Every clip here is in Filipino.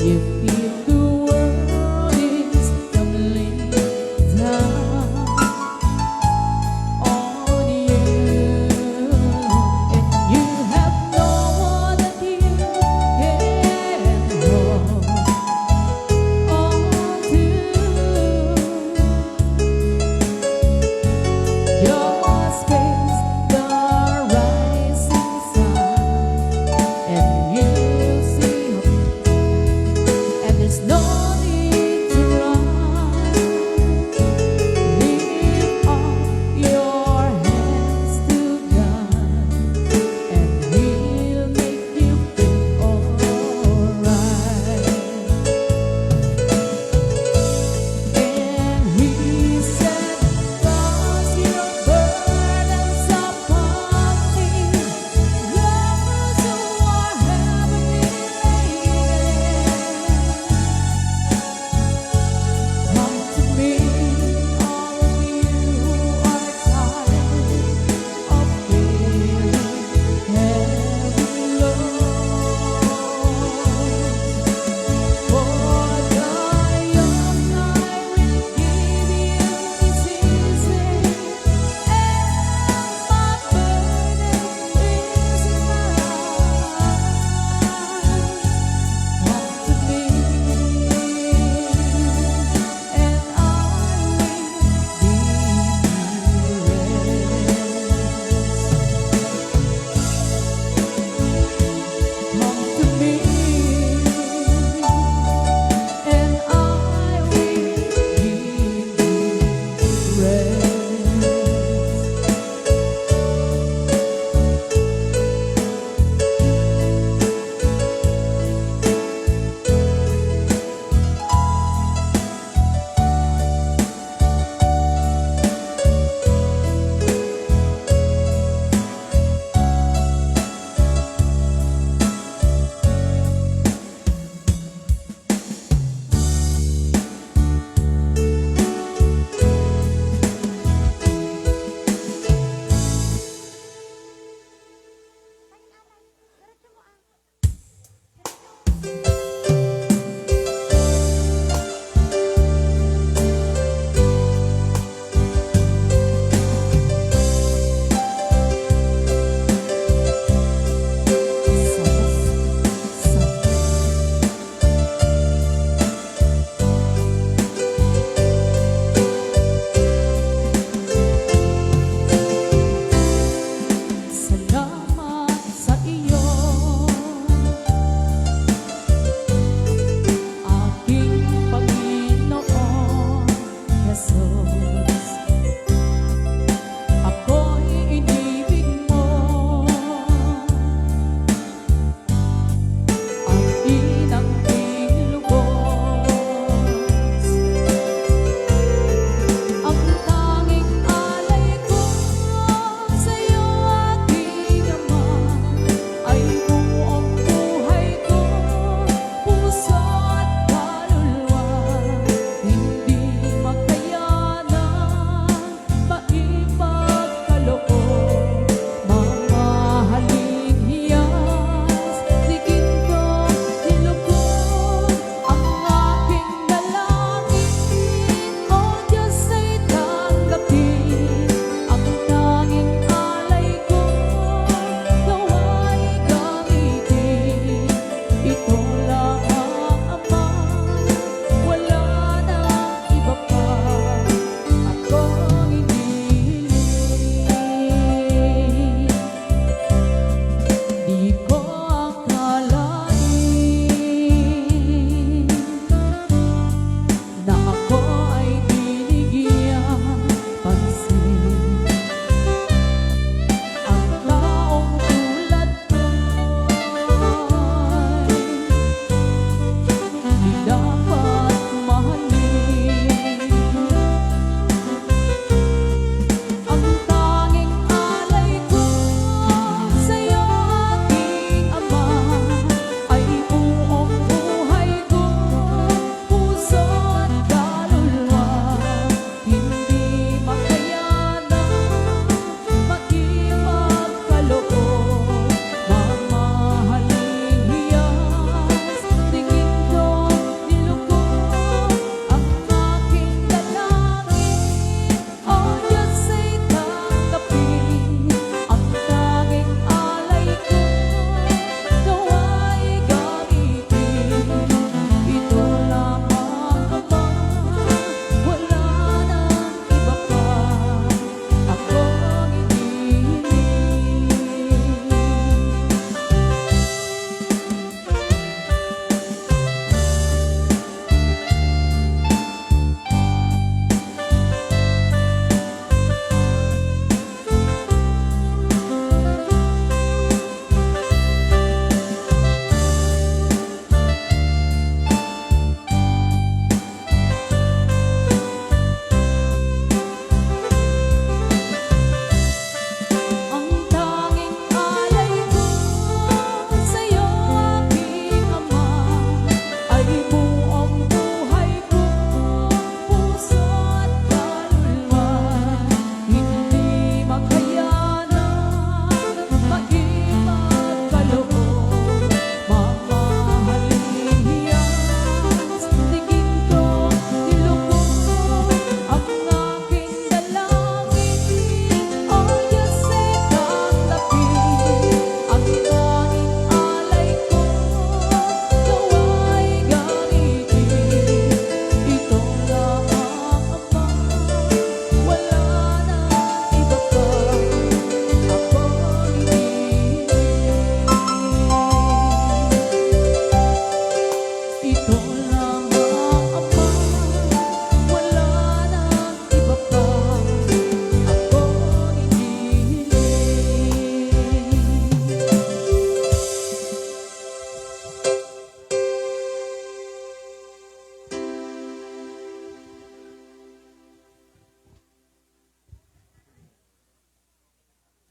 You feel the world is tumbling down on you, and you have no one that you can hold on to. You must face the rising sun, and you see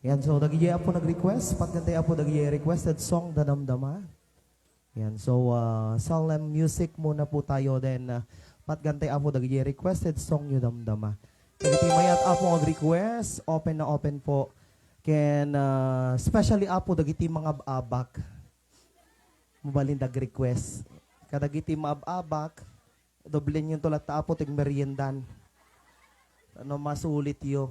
Yan, so nagiyaya po nag-request, patgantay po nagiyaya requested song Danamdama. Yan, so solemn music muna po tayo, then patgantay po nagiyaya requested song yung Damdama. Kaya mayat po nag-request, open na open po. Ken especially po dagiti mga abak. Mabalin nag-request. Kadagiti mga abak, doblen yung tulat po tig meriendan. Ano masulit yo.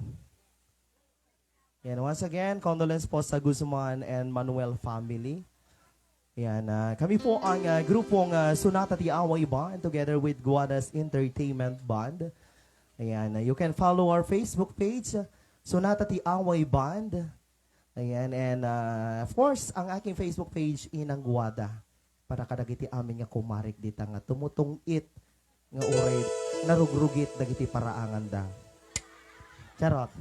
Yan, once again, condolence po sa Guzman and Manuel family. Yan, kami po ang grupong Sonata Ti Away Band together with Guadas Entertainment Band. Ayan, you can follow our Facebook page, Sonata Ti Away Band. Ayan, and of course, ang aking Facebook page, Inang Guada. Para kadagiti amin nga kumarik dita nga tumutungit nga uray narugrugit dagiti paraangan da. Charot.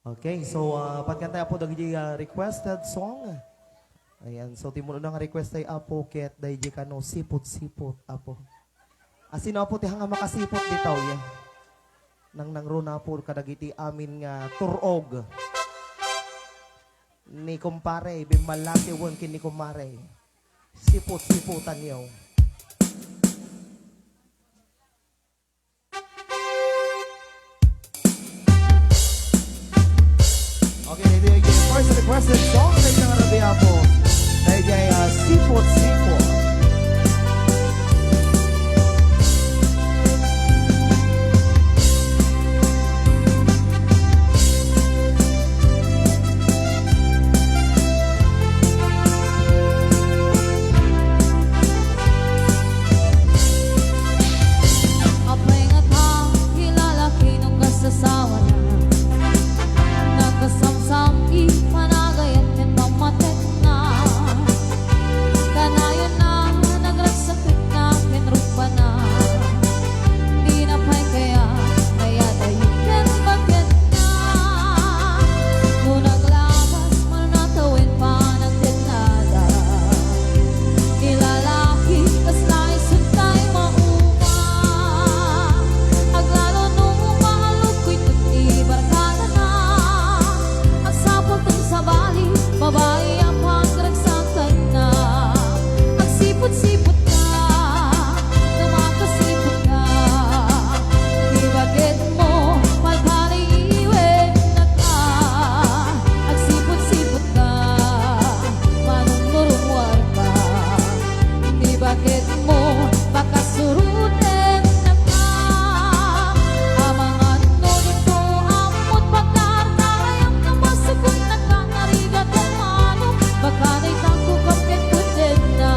Okay, so pagkantay apo dagi requested song. Ayan, so timuno na nga request ay apo ket dayji kano sipot-sipot apo. Asino apo ti hanga makasipot bitaw ya. Nang nangruna po kadagiti amin nga turog. Ni kumpare, bimalaki won kin ni kumpare. Sipot-siputan yaw. Okay, ito yung first requested song sa isang Arabia po. Dahil dyan, sipot-sipot. Apay nga tao, hilalaki nung kasasawa na nagkasamsam ipanagayan at pamatek na kanayon na nagragsakit na kinrupa na di na pa'y kaya dayo ken bakit na nung naglabas manatawin pa ng tinada ilalaki kas nais suntay mauma aglalo nung mahalog ko'y tag-ibarkada na ang sapot ng sabali babae ang pagkaragsakan na ang sipot-sipot ka namakasipot ka di bakit mo palpaliiwen na ka ang sipot-sipot ka manunurumwar ka di bakit mo pakasuruten na ka amang ano nito amot pagkartayang namasukot na ka narigat ang mano baka na'y tangko kapit ko din na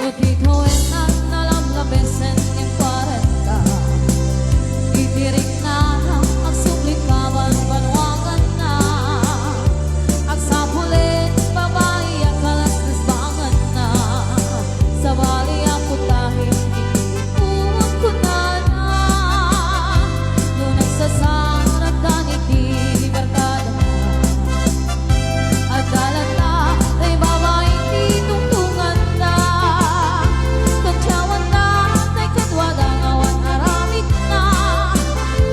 Natitawin na nalamlabesen yung 40 itirik na ang suplikaban banwagan na ang sapulin babae ang kalaslasbangan na sa bali ang putahin iipun ko na nung nagsasarap ka iti barkada na at dalata ay babae itungtungan na Katyawan na ay katwadang awan aramid na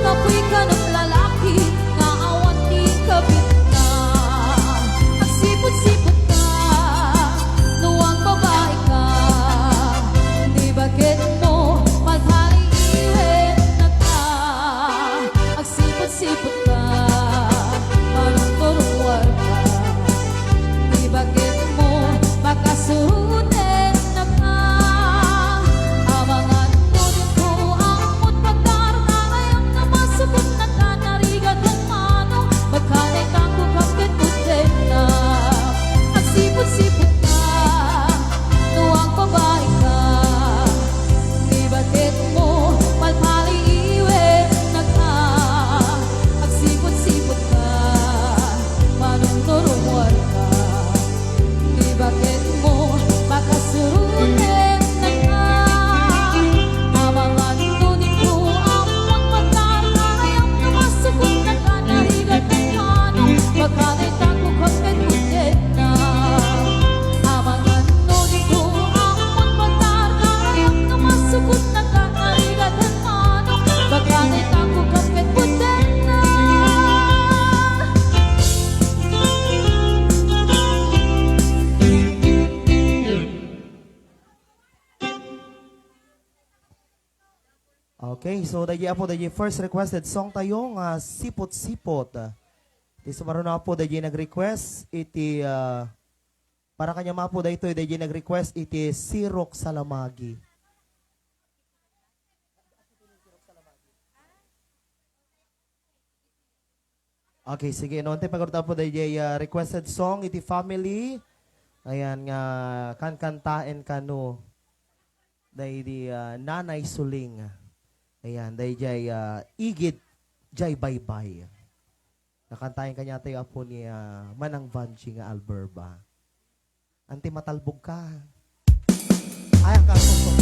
Kapoy ka ng lalaki na awan di kapit na Ang sipot-sipot ka, luwang babae ka Di bakit mo magpaliiwen na ka Ang sipot-sipot ka, parang turumwar ka Di bakit mo makasurutin na ka Abangan mo dito amot pagkartayang namasukot na ka narigat ang mano baka na'y tangko kapit mo din na Ang sipot-sipot ka, tuwang babae ka Di bakit mo malpaliiwen na ka Ang sipot-sipot ka, manunurumwar ka Di bakit mo makasurutin na ka Abangan ko nito amot pagkartayang namasukot na ka narigat ang mano baka na'y tangko kapit mo din na Abangan ko nito amot pagkartayang namasukot na ka narigat ang mano baka na'y tangko kapit mo din na Okay, so dagi first requested song tayo nga sipot-sipot. Iti sumaro na po dagi nag-request iti para kanya mapo dayto dagi nag-request iti Sirok Salamagi. Okay, sige. Noon tayo pagkakita po dagi requested song iti family. Ayan nga kankantaen kano. day di Nanay Suling. Ayan, day jay igid jay baybay. Nakantayin kanya tayo apo ni Manang Vanchi nga Alberba. Anti matalbog ka. Ay, ang kasusok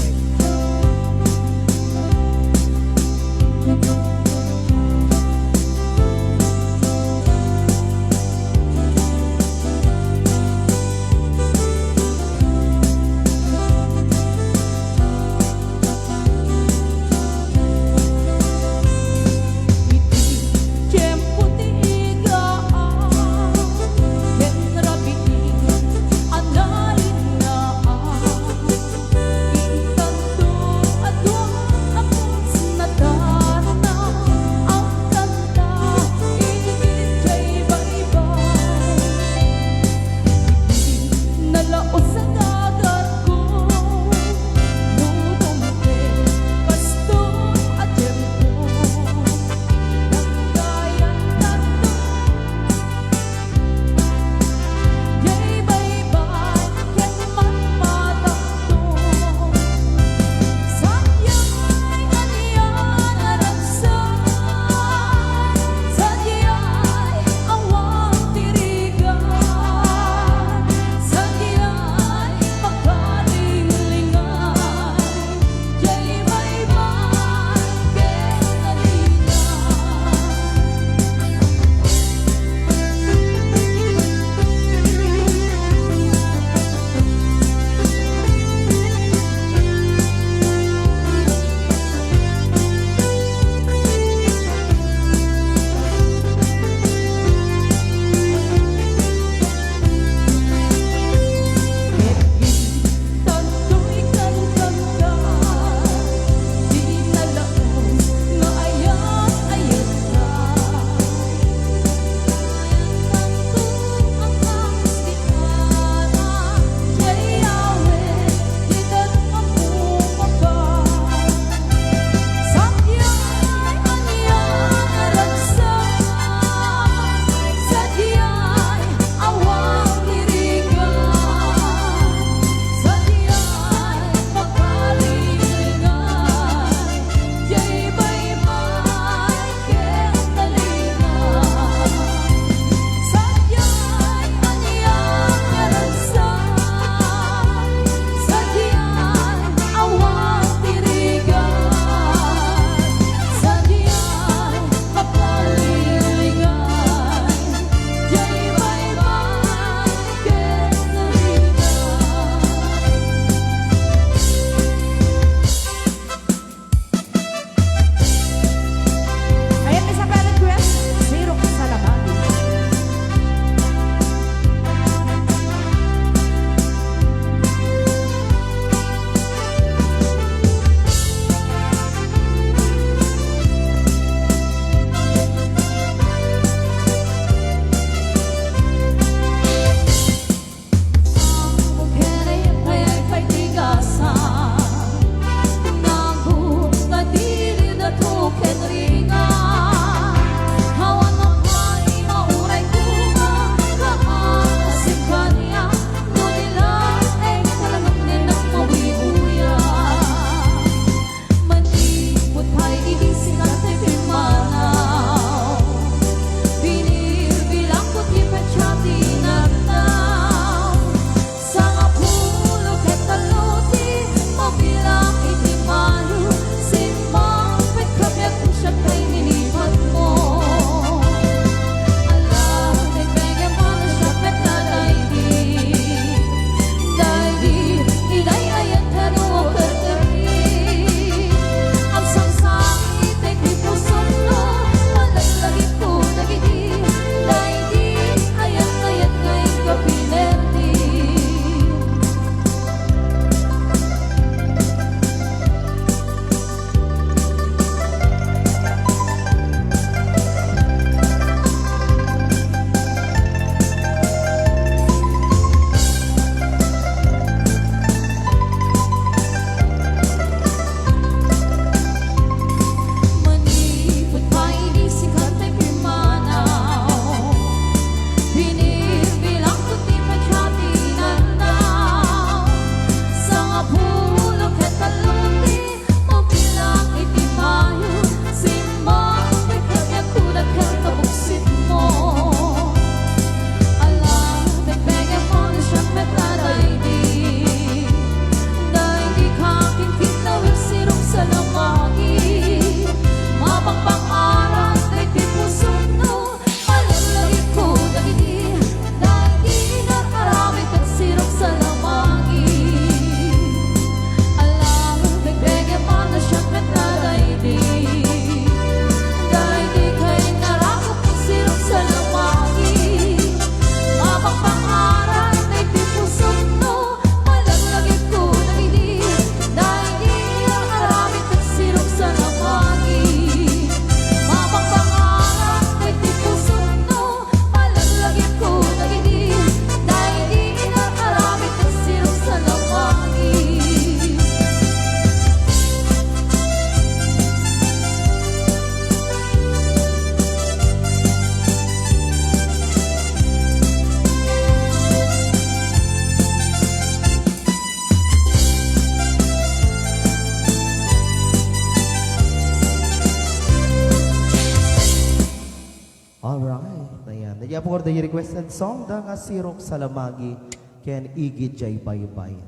apo ko the requested song da nga sirok sa lamagi ken igid jay baybay.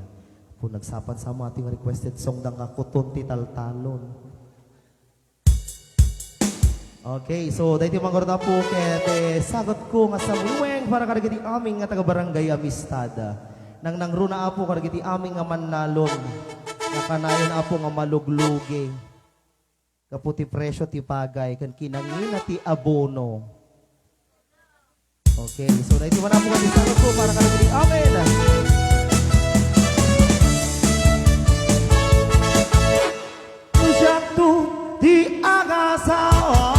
Po nagsapan sa mga ating requested song da nga kuton ti taltalon. Okay, so dahil mangor na po ket sagot ko nga sa buweng para kadagiti aming nga taga barangay Amistad. Nang nangruna apo kadagiti aming nga manalon. Nga kanayon apo nga maluglugi. Kaputi presyo ti pagay kan kinangina ti abono. Okay, so dahil man apo kadagiti sagot ko para kadagiti amin. Usyaktu di agasawa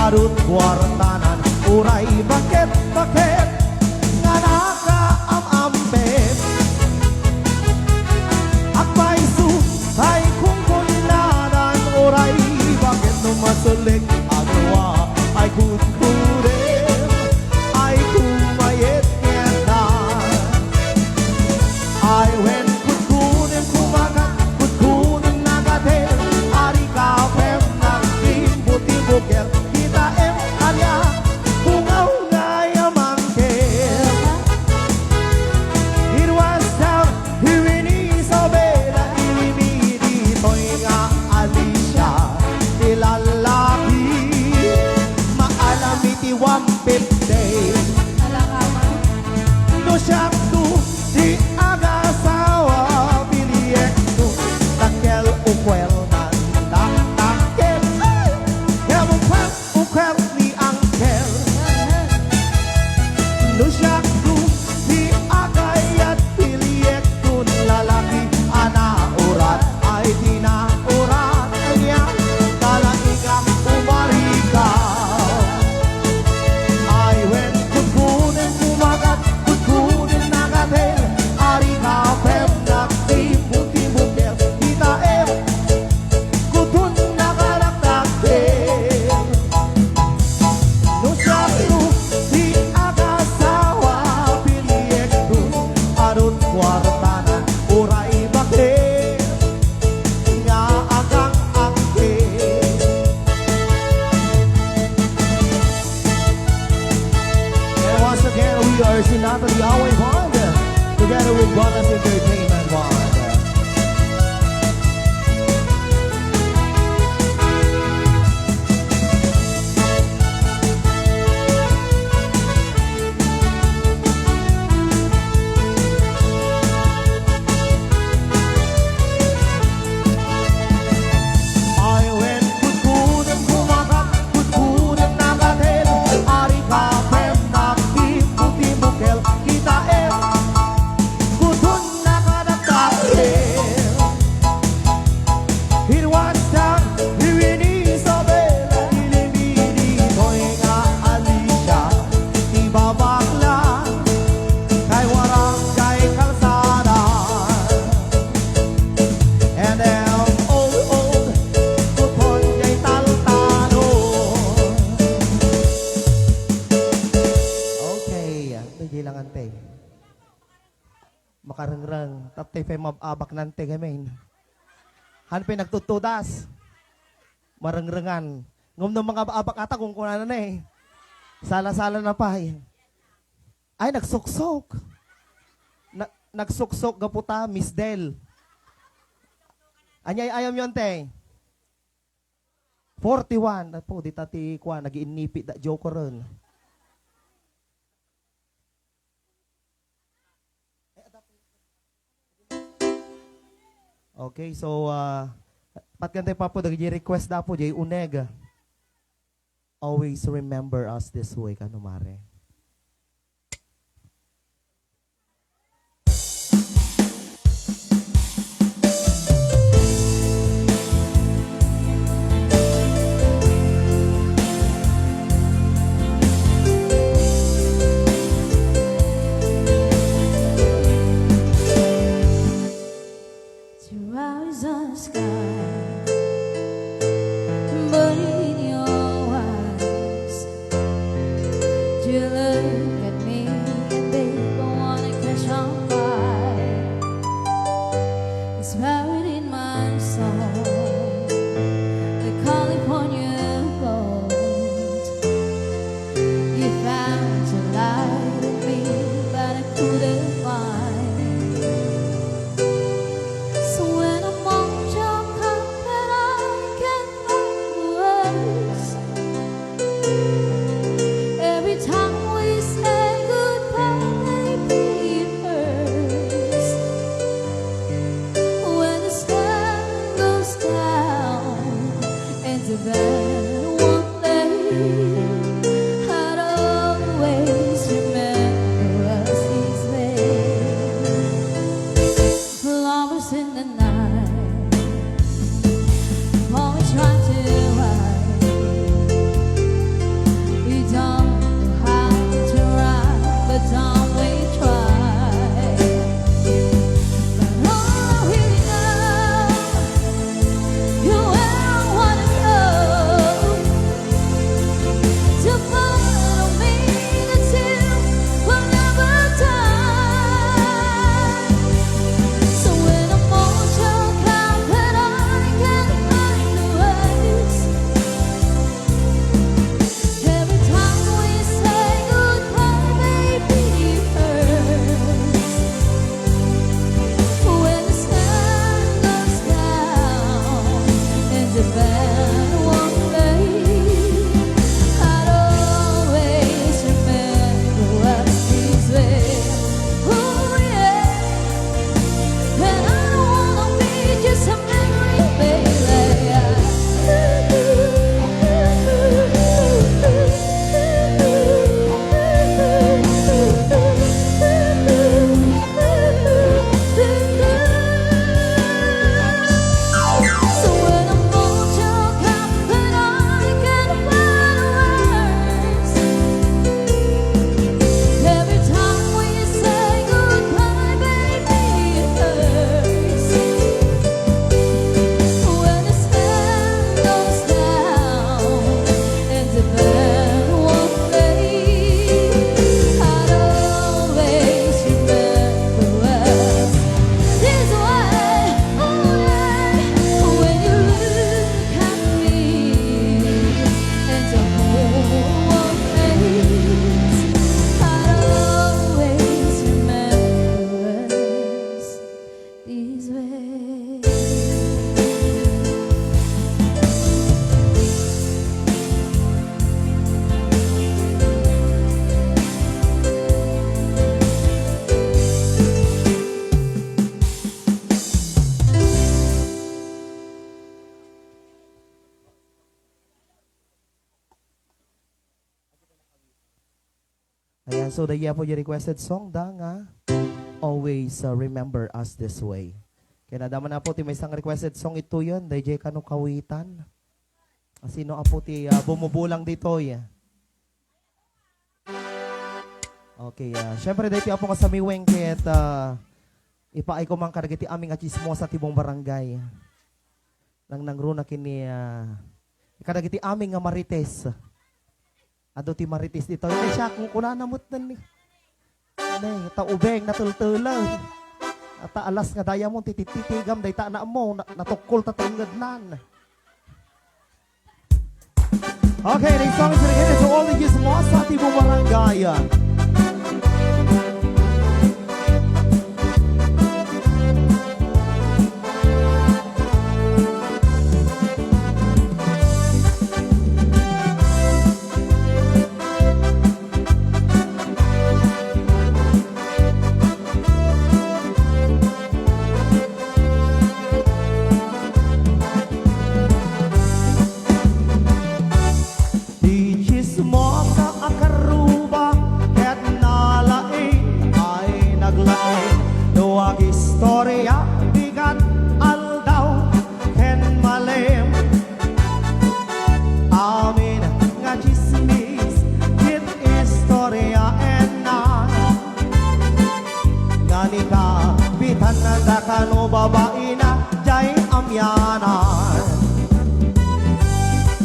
arut kuartanan uray bakit nga nakaamambet akmay su ay kung kunanan uray bakit numasulik agawa ay kutkurin ay kumayet ngetan ay when kutkunin kumagat kutkunin nagatel ari kapem nagsim puti bukel Syaktu di agasawa biliektu takel ukwel nan takel ya ukwel ni angkel no syaktu di agayat biliektu lalaki ana urat ay dinaurat niya kalaingang umarika ay when kukunin kumagat ari kapem nakti puti bukel kita kutun nakaraktakil no syaktu di agasawa biliektu arut kuartanan uray bakit nga agang angkin. And once again we are Sinatra the Away Bond together with Brothers Entertainment Bond. I went kutkunin kumagat kutkunin nagatel ari kapem nakti puti bukel kita kutun nakadaktakil hirwantang hiwini Isabela ilimini ko'y nga Alicia ibabakla kay warang kay kalsada and them old kutun kay taltano. Okay, nagilangan te makarangrang tapte fe mababak nante gamin hanpe nagtutudas marangrangan ngum ng mga abak ata kung kunana na sala-sala na pa ay nagsuksok nagsuksok gaputa Miss Del anyay ayam yon te 41 po di tati kwa nag-iinipi da joker ron. Okay, so patgantay pa po request na po jay uneg. Always remember us this way kanumare. But in your eyes couldn't find. So when a mountain comes and I can't find words, every time we say goodbye, maybe it hurts. When the sun goes down and the band won't play, I'd always remember us this way. Flowers in the night, always try to hide. We don't know how to ride, but don't we try? But all we know, you will wanna go to follow me until we'll never die. So when emotion comes and I can't find the words, every time we say goodbye, baby, it hurts. When the sun goes down and the band won't play, I'd always remember us this way. Oh yeah, and I don't wanna be just a memory, So when emotion comes and I can't find words, every time we say goodbye, baby, it hurts. When the sun goes down and the band won't play, I'd always remember us this way. Oh yeah, when you look at me and the whole world fades, I'd always remember us this way. Ayan, so the po yung requested song, Danga, Always Remember Us This Way. Kaya nadaman na po ti may isang requested song ito yun, DJ Kano Kawitan. Sino apo ti bumubulang dito ya? Okay, syempre dito po nga sa miweng ket ipaay ko mang karagiti aming achismo sa tibong barangay. Nang nangruna kini karagiti aming nga marites. Ado ti marites dito. Ay siya kung kunanamot nan ni. Nay, taubeng natultulan. At alas nga daya mo tititigam day ta na mo natukol ta tunggadnan. Okay, this song is dedicated to all the Gizmo sa tibong barangay. Di chismo ka akaruba ket nalae ay naglae duwag istorya bigat aldaw ken malem amin nga chismis kit istorya enna ngani ka bitan na kano babae na jay amyanan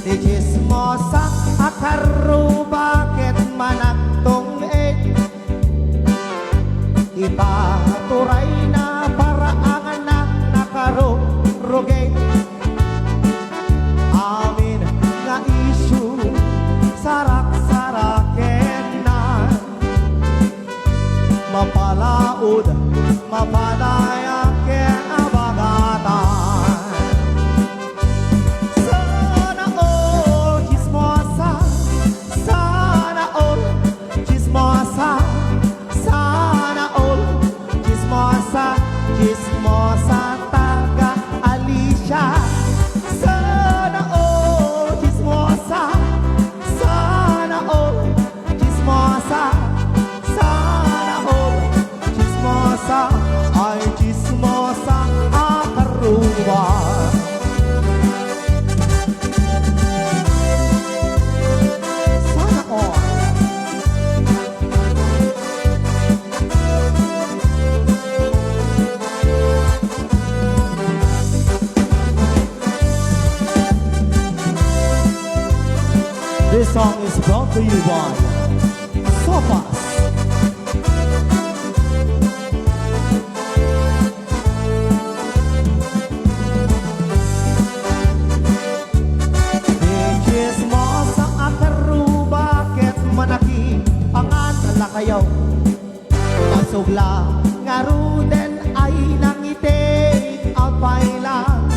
di chismosa akaruba ket manaktong ipaturay na paraangan na nakarurugay amin nga isyu sarak-saraken na mapalaod, mapalaya kinabagatan. Sana all chismosa, sana all chismosa, sana all chismosa, chismosa taga Alicia. Sana all chismosa, sana all chismosa, sana all chismosa, ay chismosa akaruba. Sana all. This song is brought to you by Sopas. Chismosa akaru, bakit manaki panganala kayo? Masugla nga ruden ay nangitig apay lang.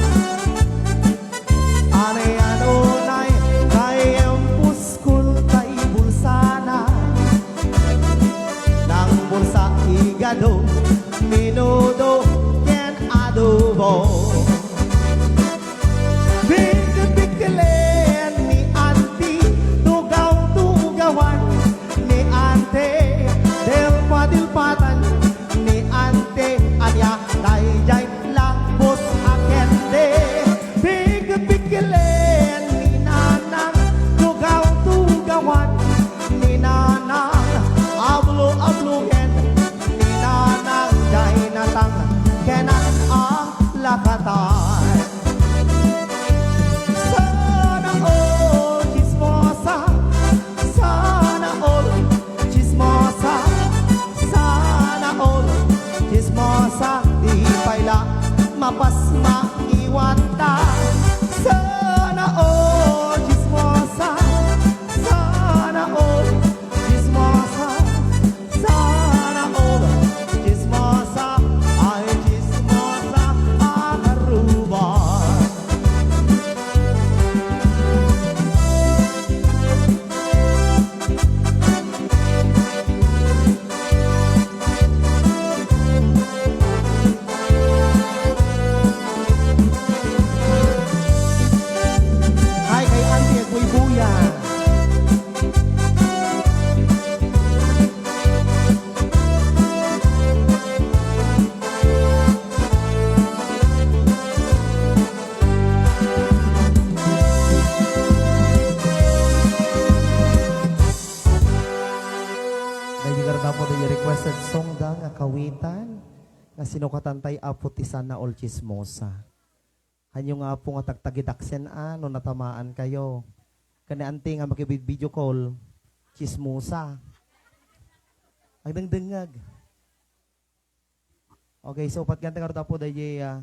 Ano nay kayang puskul kay bulsana, nang bulsa igado minudo ken adobo. Bigil-bigilin ni auntie, tugaw-tugawan ni ante, dilpa-dilpatan ni ante, anya dayjay lapos akende. Bigil-bigilin ni nanang, tugaw-tugawan ni nanang, ablo-abluhin ni nanang, jay natang kenan ang lakatan. Sana all chismosa, sana all chismosa, sana all chismosa, di paila mapas maiwanta. Sana all chismosa, sana all chismosa, sana all chismosa, ay chismosa akaruba. Hi kay Auntie Agoy Buya. Dahil karta po dahil requested song da nga kawitan nga sinukatan tay apo ti sana all chismosa. Hanyo nga po nga tagtagidaksen no natamaan kayo. Kani anti nga makibid video call chismosa. Ang dengdengag. Okay, so patganta karta po dahil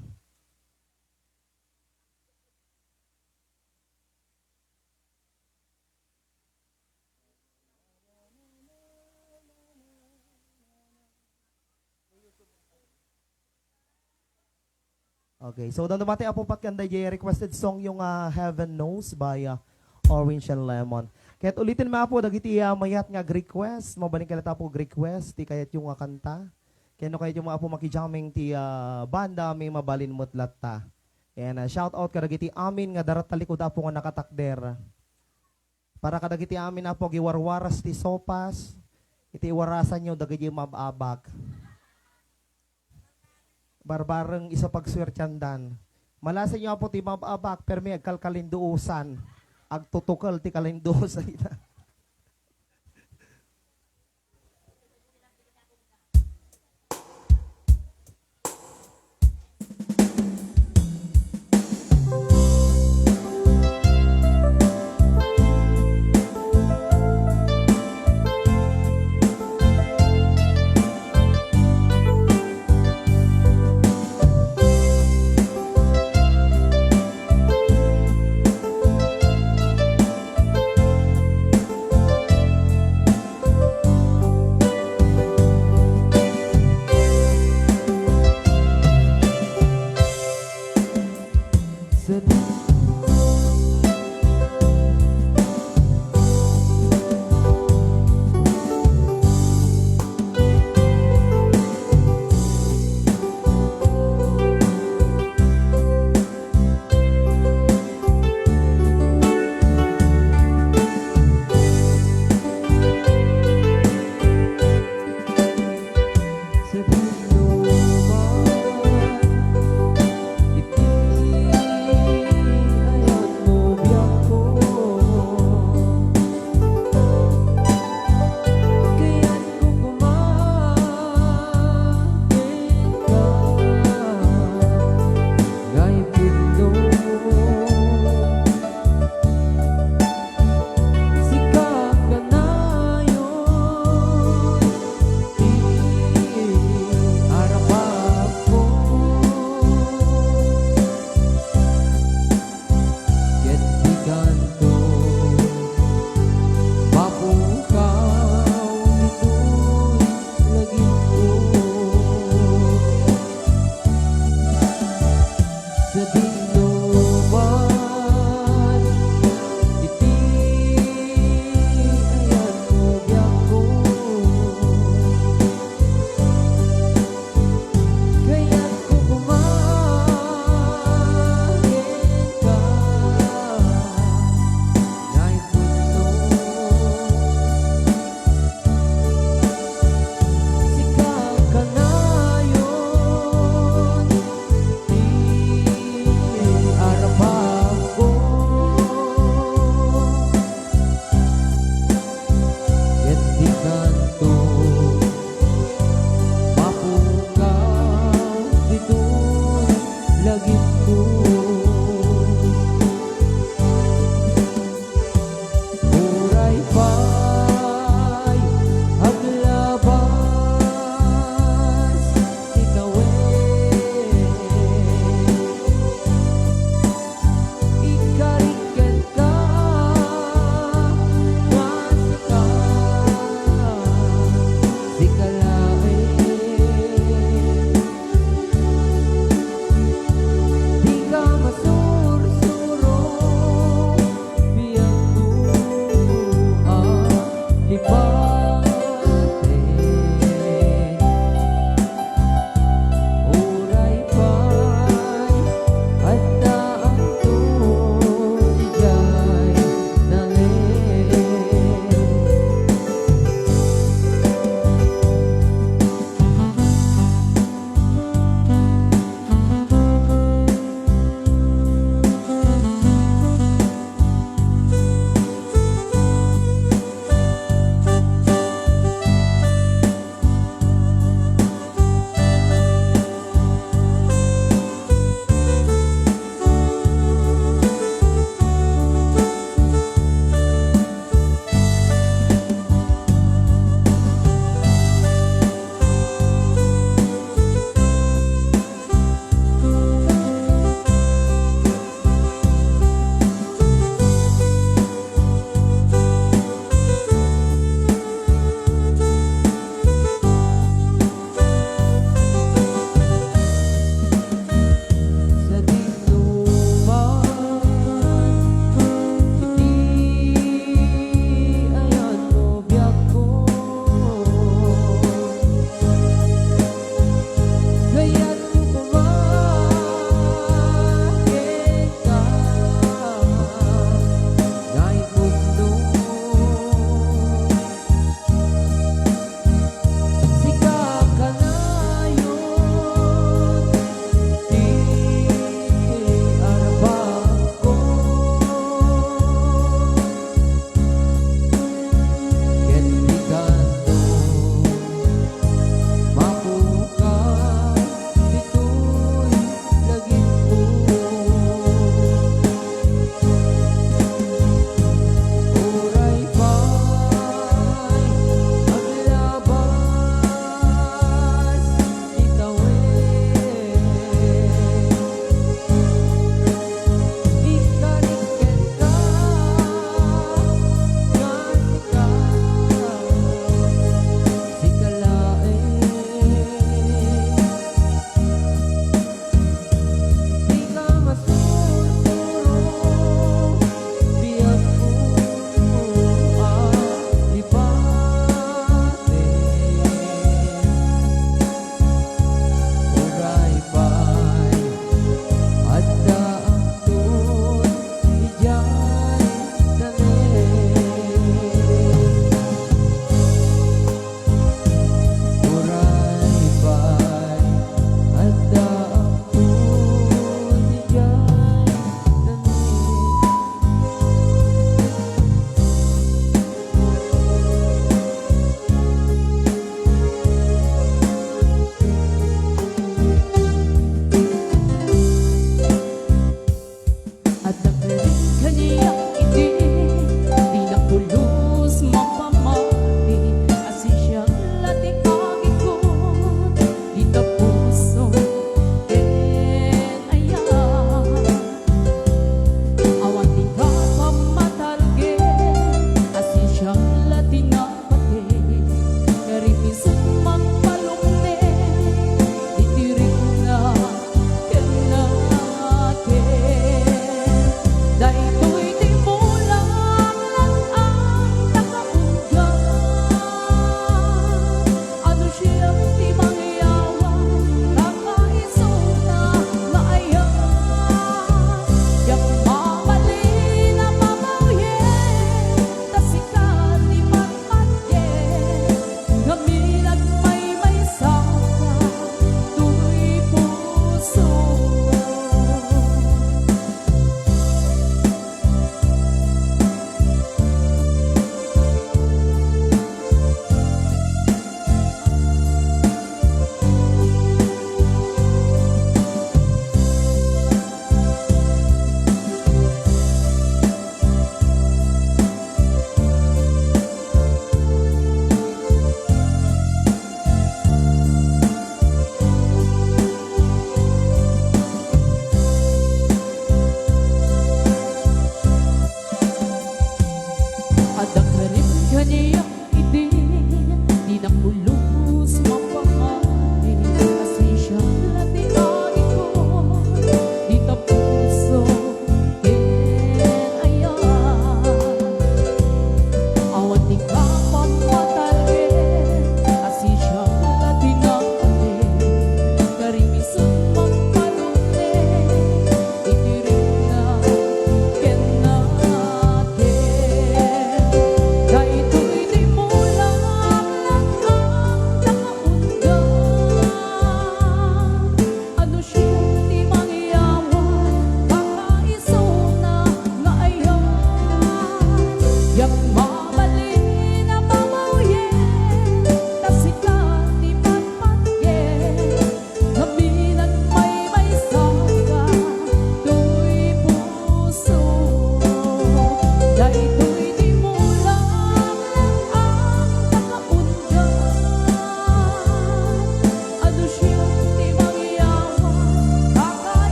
okay, so doon naman tayo apong patganda requested song yung Heaven Knows by Orange and Lemon. Kaya't ulitin mga po, dagiti mayat nga request, mabaling kalata po request, ti kayat yung kanta. Kaya no kayat yung mga po makijaming ti banda, may mabalin mo't latta. And shout out kadagiti amin nga darat talikod po nga nakatakder. Para kadagiti amin po giwarwaras ti sopas, iti warasan nyo dagiti mababak. Barbareng isa pagswertyandan. Malasan nyo po ti mababak, pero may agkalkalinduusan. Agtutukal ti kalinduusan.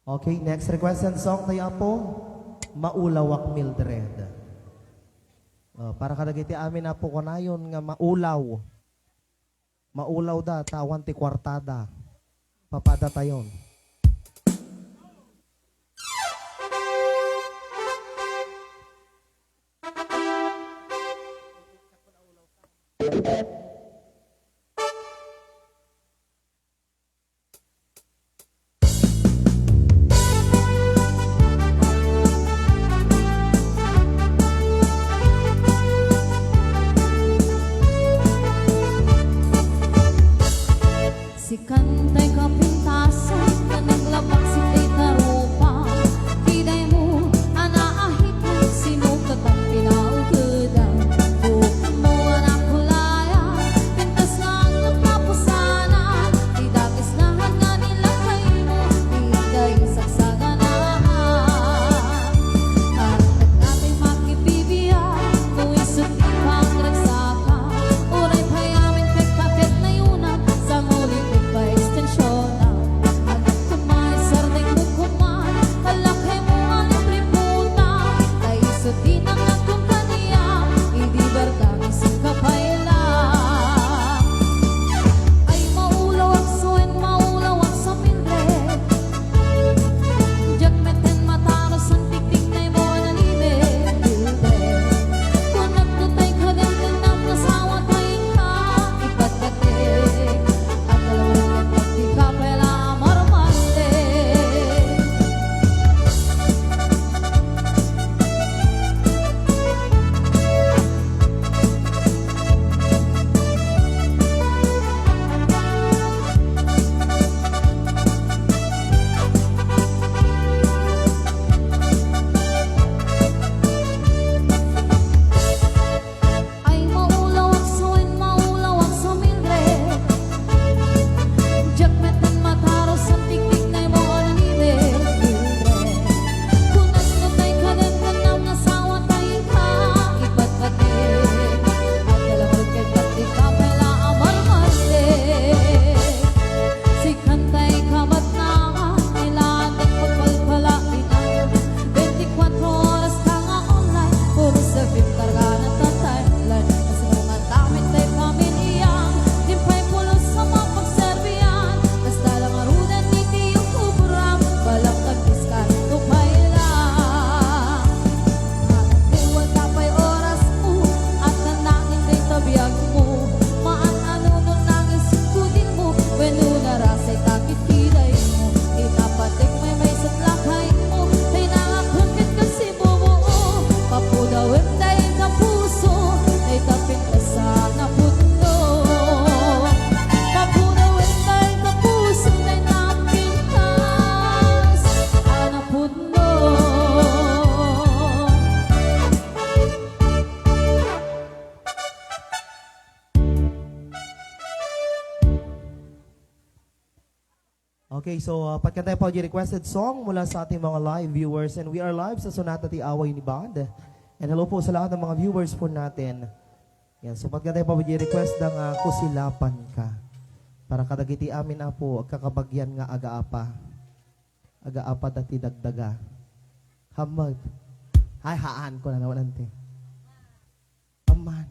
Okay, next requested song tayo po, Maulawak Mildred. Para kadagiti amin na po ko na yun nga maulaw. Maulaw da, tawan ti kwartada. Papada tayon. Si kantay kapintasan na naglabak si kay tarupa. Kiday mo, anaahit mo, sinukat ang pinaukudan. Bukod mo anak kulaya, pintas lang ang kapusanan. Idagis na nga nila kay mo, iday sagsaganahan. At natin makibibiyan, kung isot ipang ragsaka. Uray payamin kay kakit na yunat, sa muli pa extension na. Anak kumay, sarding mo kuman, kalakay mo aling liputa. Kay isot din ang akong kaniya, hindi berdang isang kapailan. Ay maulaw ang suwen, maulaw ang sa Mildred. Diyak meten mataros ang tiktik na mo analibe, Mildred. Kung nagtutay ka din tinam na sawa tayo ka, ipatkatik. At dalawang yan di ka pala marmante. Ay maulaw ang suwen, maulaw ang sa Mildred. Diyak meten mataros ang tiktik na mo analibe, Mildred. Kung nagtutay ka din tinam na sawa tayo ka, ipatkatik. At dalawang yan di ka pala marmante. Si kantay kamat na nilagang pagpalpalainan. 24 oras ka nga online, puro sa filter ka na tataylan. Kasi mga damit ay pamilyang, di pa'y pulos sa mga pagserbiyan. Basta lang arudan hindi yung kuburam, walang nagdiskan ko pa'y lang. Buwan ka pa'y oras mo, at nanangin kay tabiyag mo. Maan ano nung nangin sukudin mo, when narasay takit kilay mo. Inapatik may satlakay mo, ay nakakungkit kasi bumuo. Papudawin tayo ka puso, ay tapit ka sa napundo. Papudawin tayo ka puso, ay napintas napundo. Okay, so pagkantay po yung requested song mula sa ating mga live viewers, and we are live sa Sonata Ti Away ni Band. And hello po sa lahat ng mga viewers po natin. Yan, so pagkantay po yung request ng Kusilapan Ka. Para kadagiti amin na po, kakabagyan nga agaapa. Agaapa dati dagdaga. Hamad. Ay, haan ko na naman ante. Aman.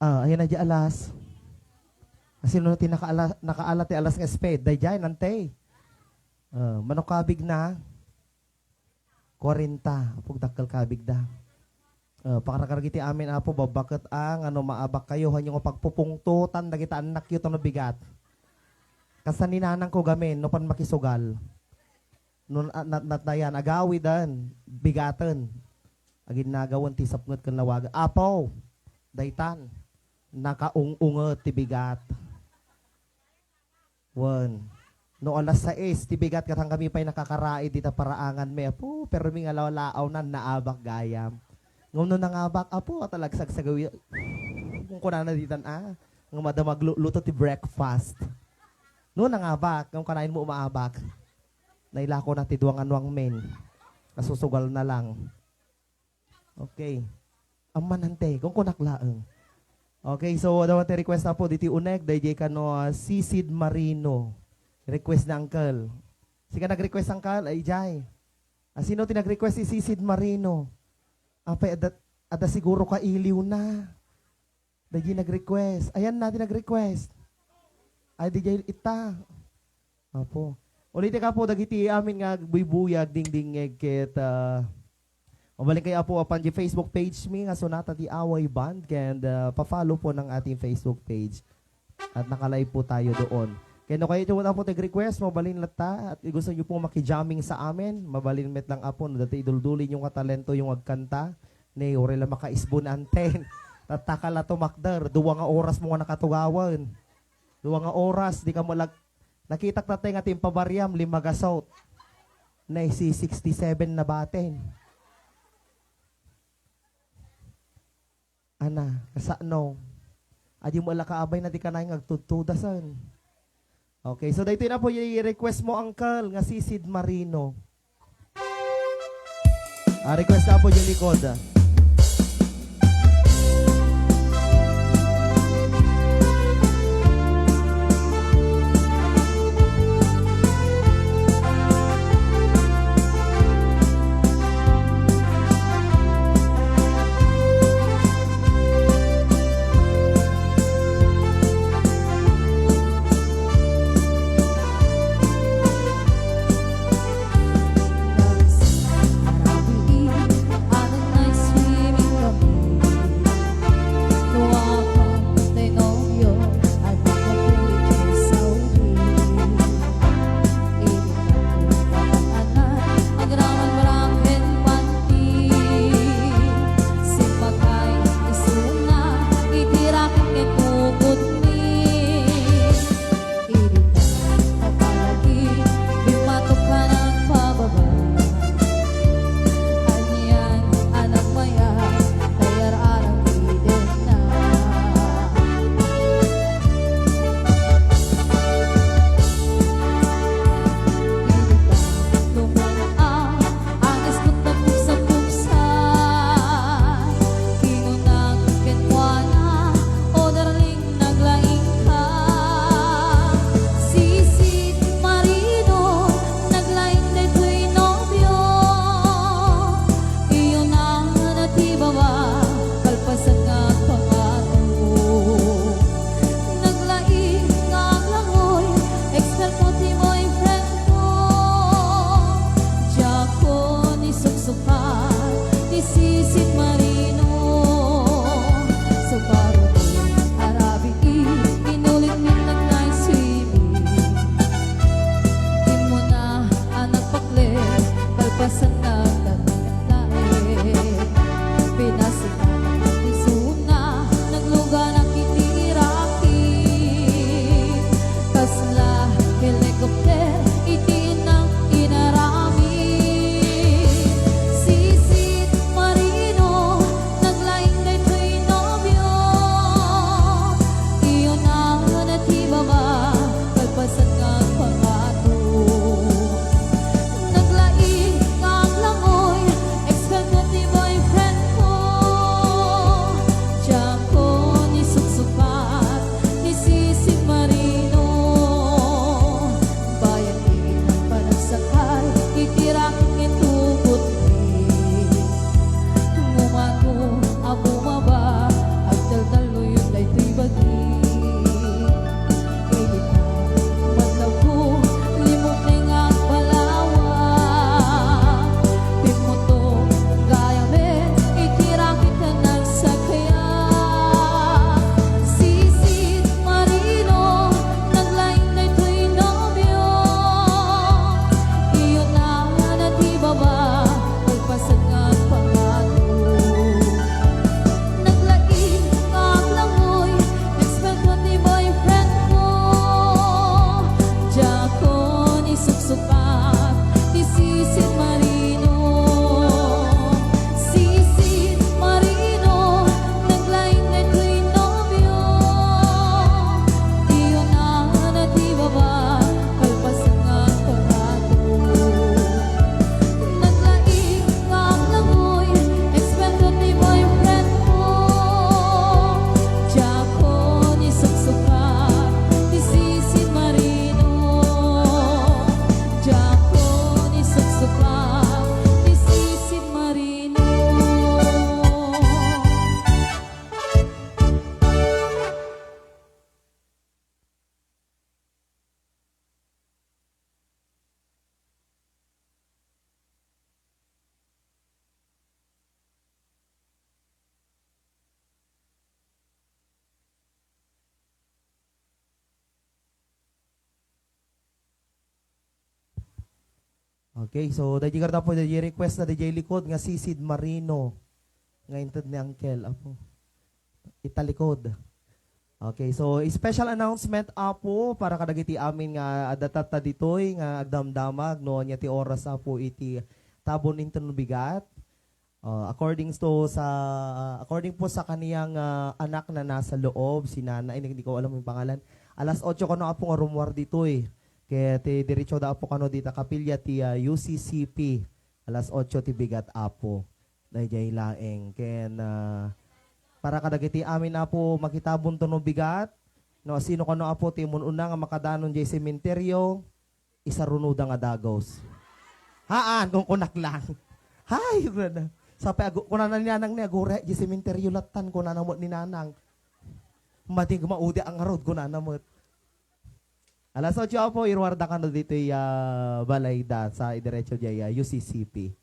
Ayan na di alas. Sino na nakaalat ti alas ng spade? Day jay, nante. Manok kabig na. 40. Apog dakkel kabig da. Pakarakaragiti amin apo babaket ang maabak kayo hanyo nga pagpupungtutan dagita anak yu no bigat. Kasaninanang ko gamin no pan makisugal. No natayan agawi dan bigaten. Agin nagawan ti sapnget ken lawag. Apo daytan nakaung-unget ti bigat. No alas 6 ti bigat katang kami pa'y nakakarait dita paraangan me apo pero mi nga lawlaaw na naabak gayam. Ngum no nangabak apo talagsag sa gawi. Kung kuna na ditan ng madamag luto ti breakfast. No nangabak, ngum kanain mo umaabak. Nailako na ti duwangan-wang men. Kasusugal na lang. Okay. Amanante, kung kunaklaeng. Okay, so daw ti request na po diti unek dayjay kano Sisid Marino. Request na uncle. Sika nag-request uncle ay jay. Sino ti nag-request si Sisid Marino? Apay ada siguro ka iliw na. Dayjay nag-request. Ayan natin nag-request. Ay dayjay ita. Apo. Ulit ka po dagiti amin nga buybuyag dingdingeg ket mabalik kayo po apan di Facebook page mi nga Sonata di Away Band and pa-follow po ng ating Facebook page. At nakalive po tayo doon. Kaya no kayo na po tag-request, mabalin lata at gusto nyo po makijamming sa amin, mabalin met lang apo, no, dati iduldulin yung katalento yung agkanta, ni orela makaisbon anten, tatakala to makder, 2 nga oras mo nga nakatugawan, 2 nga oras, di ka mo nakitak natin nga timpabaryam, 5 gasot, na si 67 na baten. Ana, kasano, adi mo ala kaabay na di ka na yung agtutudasan. Okay, so dito na po yung request mo, uncle, nga si Sid Marino. Request na po yung likod. Anong nais Okay, so dahil karta po dahil request na DJ likod nga sisid Marino. Nga intad ni Uncle. Apo. Italikod. Okay, so special announcement apo para kadagiti amin nga adatata ditoy nga agdamdamag no nya ti oras apo iti tabon inton bigat. According po sa kaniyang anak na nasa loob, si nanay, hindi ko alam yung pangalan. Alas 8 ko no apo nga rumwar ditoy. Kaya ti diretso da apo kano dita kapilya ti UCCP. Alas 8 ti bigat apo. Dahil laeng. Kaya para kadagiti amin apo makitabon to no bigat. No sino kano apo ti una nga makadanon jay sementeryo isarunuda nga dagos. Haan kung kunak lang. Hay brada. Sapay kuna na ninanang ni agure jay sementeryo latan kuna namot ni nanang. Mating maudi ang road kuna namot. Alas 8 apo irwarda kano dito balay da sa diretso jay UCCP.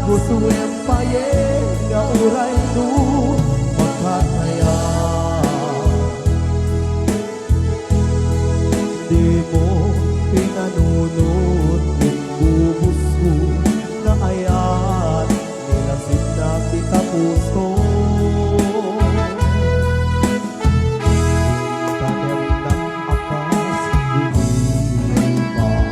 Tagusuem paye nga uray nu magkataya. Di mo pinanunod yung bubus ko na ayan nilasin na kita puso. Tanem ng akas dinipan.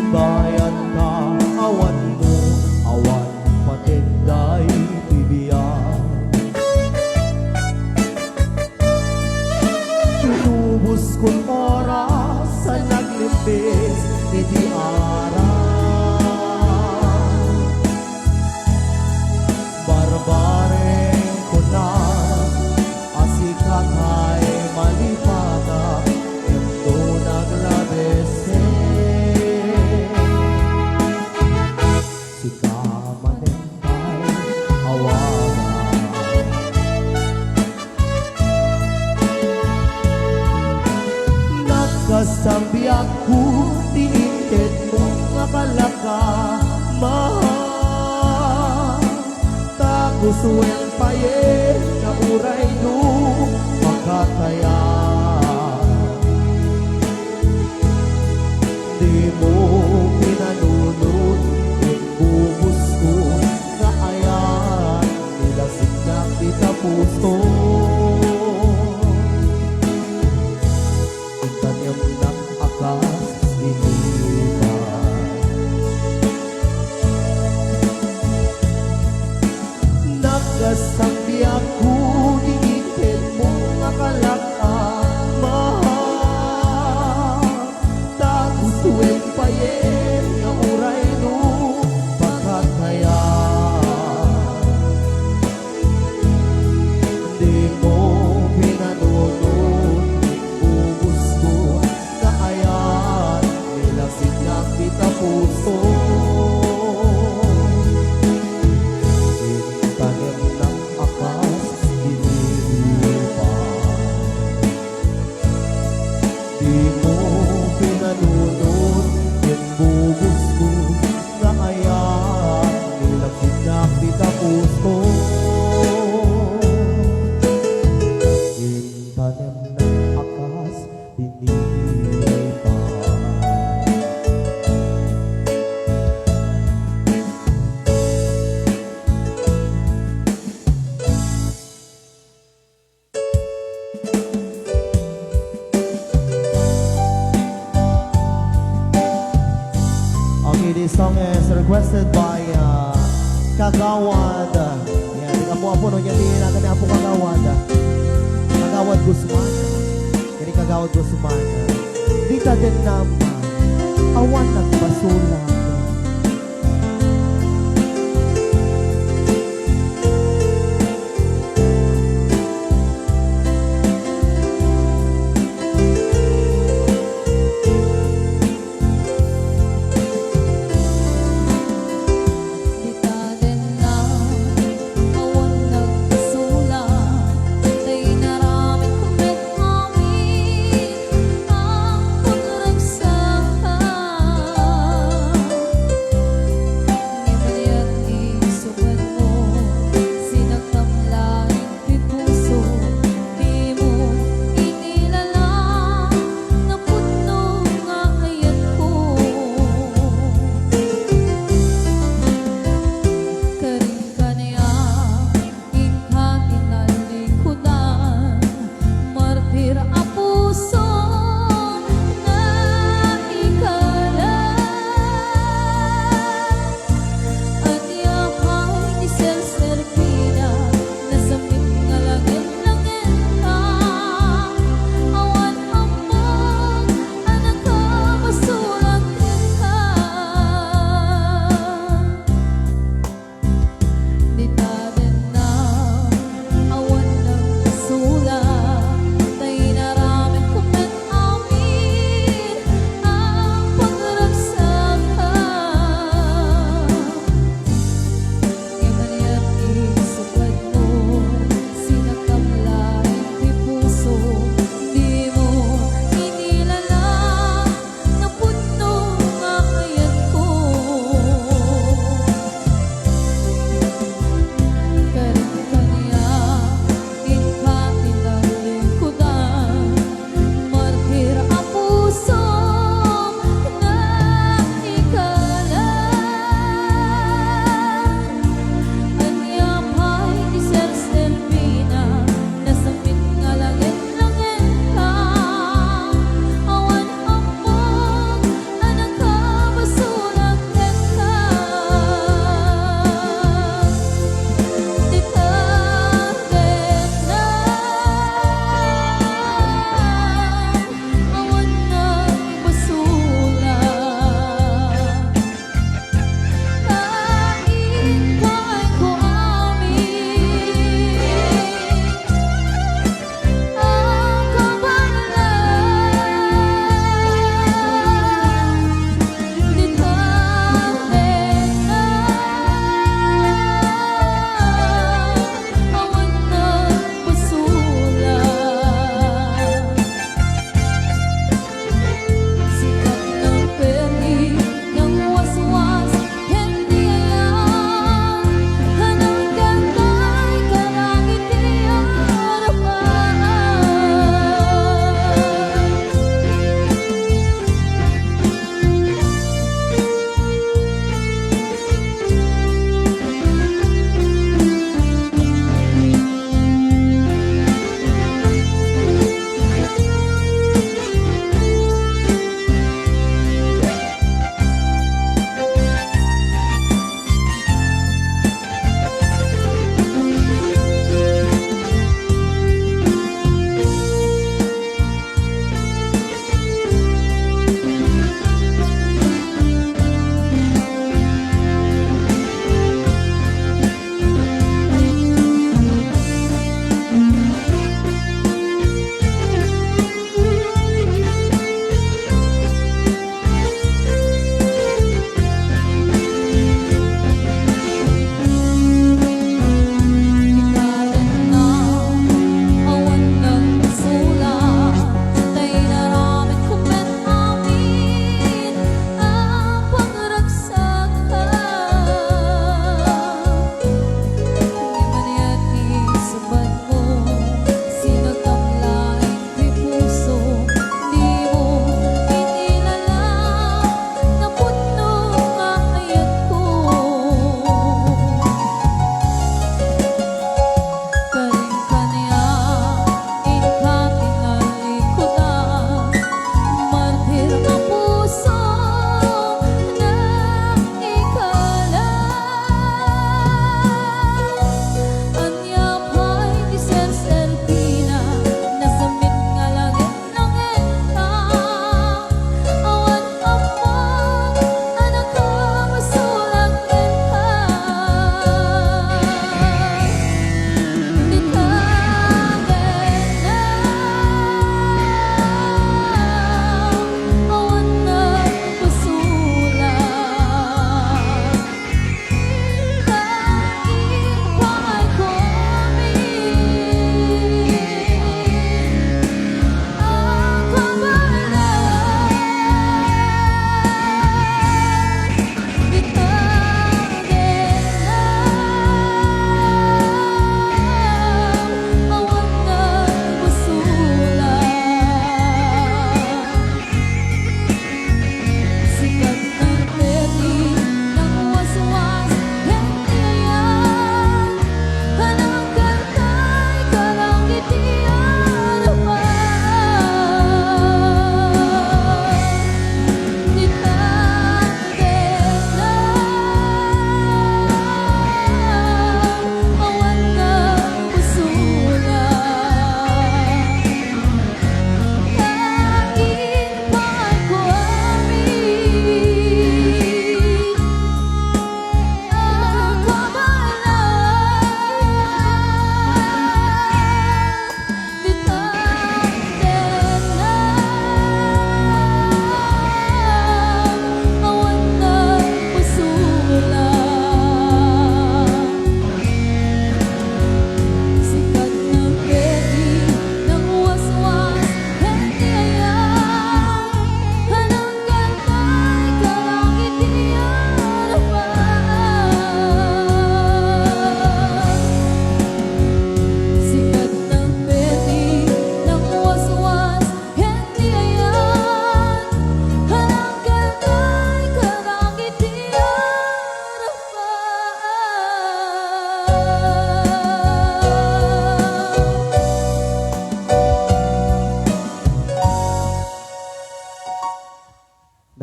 Bayan ka, awan mo, awan patinday bibiyan. Inubos kong oras sa naglimbis ni di araw. Barbareng ko na, asikat ay malipata, ito naglabese. Sika manentay awaran. Nagkasambi ako, diinted mo nga kalaka, mahal. Tagusueng paye, na uray no, makataya. Di mo pinanunod yung bubus ko na ayan nilasig na kita puso. Itanyam ng akas dinipan. Nagkasambi ako, diinted mo nga kalaka, mahal. Tagusueng payen nga uray no pakataya. Di mo pinanunod bubus ko na ayan nilasig na kita puso. Tanim ng akas dinipan. Di mo pinanunod yung bubus ko na ayan nilasig na kita puso. Yung tanim ng akas dinipan. Okay, this song is requested by Kagawad. Yan, di kapo-apo no, yan din natin na po Kagawad. Kagawad Guzman. Yan Kagawad Guzman. Di ka din naman, awan nagpasulang. Di ka din na awan nagpasulang. Tay naramit kong naghamit ang pagragsakan.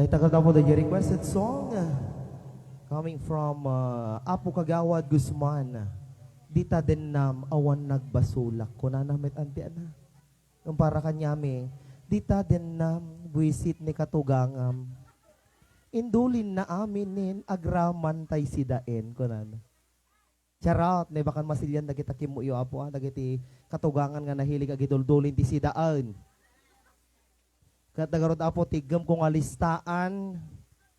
Dahil tagal na po the requested song coming from Apo Kagawad Guzman. Dita din nam awan nagbasulak ko na namit antian na. Yung para kanyami, dita din nam buwisit ni katugangam. Indulin na aminin agraman tay sidaen ko na. Charot, ne bakan masilyan na kita kimuyo apo dagiti katugangan nga nahilig agiduldulin ti sidaan. Kat nagarod apo tigam kong alistaan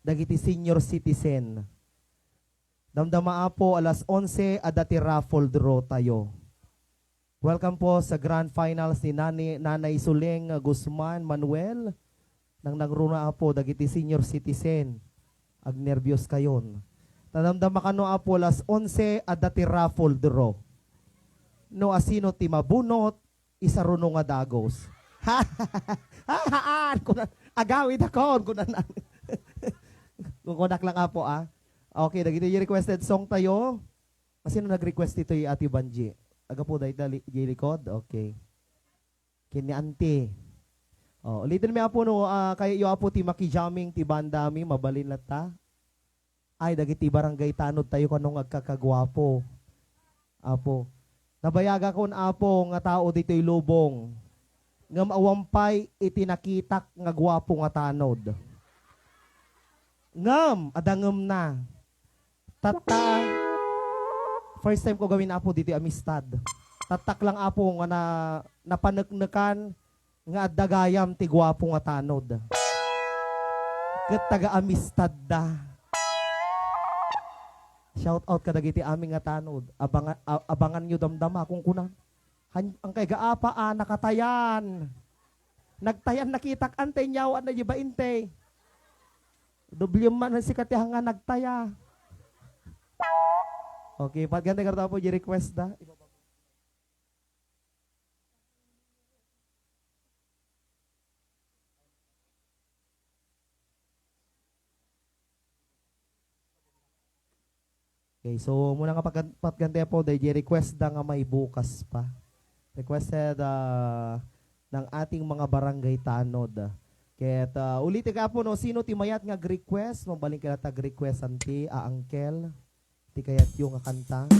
dagiti senior citizen. Damdama apo alas 11 adati raffle draw tayo. Welcome po sa grand finals ni Nanay Suling Guzman Manuel. Nang nagruna apo dagiti senior citizen. Ag nervyos kayon. Tadamdama kano apo alas 11 adati raffle draw. No asino ti mabunot isaruno nga dagos. Kunan agawid ako kunan. Kukonak lang apo Okay, dagito yung requested song tayo. Sino nag-request ito yung Ate Banji? Aga po dahil likod? Okay. Kini Ante. Ulitin mi apo no, kaya yung apo ti makijamming ti bandami, mabalin lata. Ay, dagiti barangay tanod tayo kanong agkakagwapo. Apo. Nabayaga kon apo nga tao dito'y lubong. Ngam awampay itinakitak nga gwapo nga tanod. Ngam, adangem na. Tata, first time ko gawin apo dito amistad. Tatak lang apo nga napaneknekan nga dagayam ti gwapo nga tanod. Ket taga amistad da. Shout out ka dagiti aming nga tanod. Abangan nyo damdama kung kunan. Ang kay gaapa nakatayan. Nagtayan nakitak antay nyawa na jiba inte. Doble man si katihang nga nagtaya. Okay, paganda karta po yung request da. Okay, so muna nga paganda po yung request da nga may bukas pa. Requested ng ating mga barangay tanod. Kaya ulitin ka po no, sino timayat nga request, mabaling ka na tag-request anti, Uncle. Ti kayat yung kanta.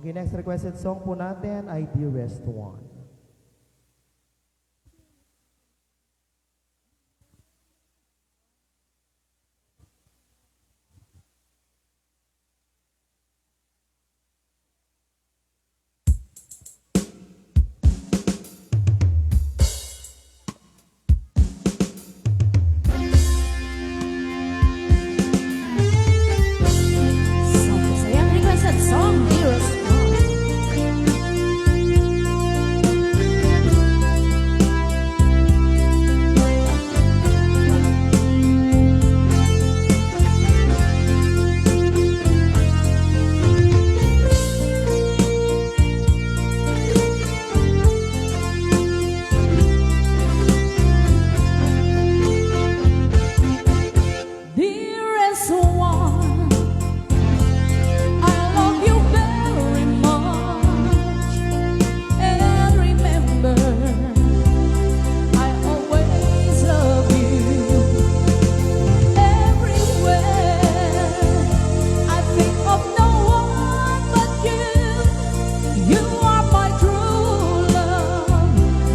Okay, next requested song po natin ay Dearest One. Sayang requested song, Dearest One. Dearest one, I love you very much, and remember, I always love you. Everywhere I think of no one but you. You are my true love,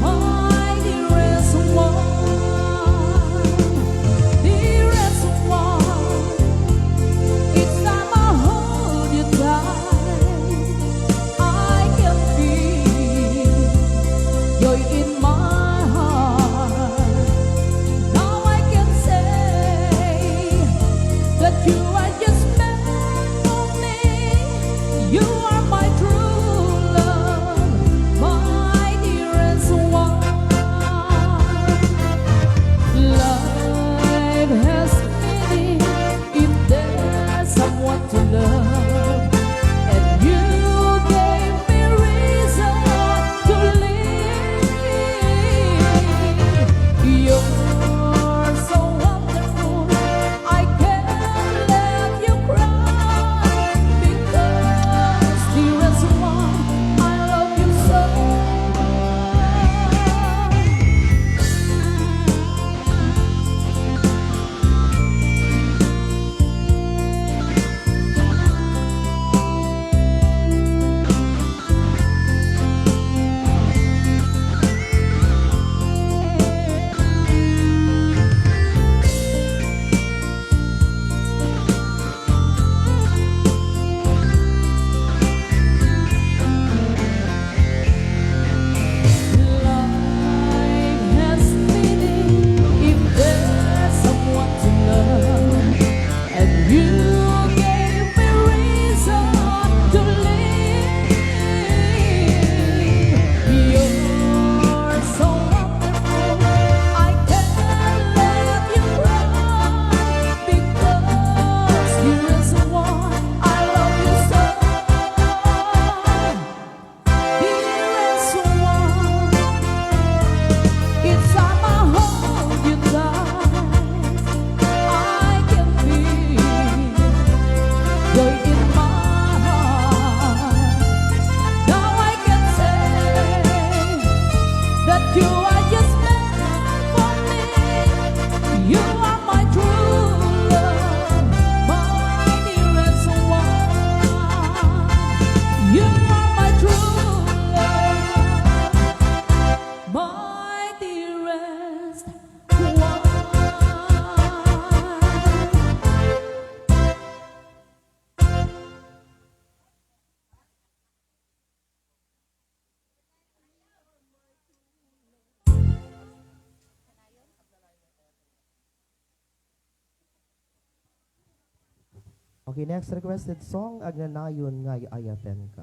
my dearest one, dearest one. Each time I hold you tight, I can feel joy in my heart. Now I can say that you are just meant for me. You are my true love, my dearest one. Life has meaning if there's someone to love, and you gave me reason to live. You're so wonderful, I can't let you cry, because dearest one, I love you so. Life has meaning if there's someone to love, and you gave me reason to live. You're so wonderful, I can't let you cry, because dearest one, I love you so. Dearest one, each time I hold you tight, I can feel joy in my heart. Now I can say that you are just meant for me. You are my true love, my dearest one. You are my true love, my dearest one. Okay, next requested song, Agnanayon Ngay Ayaten Ka.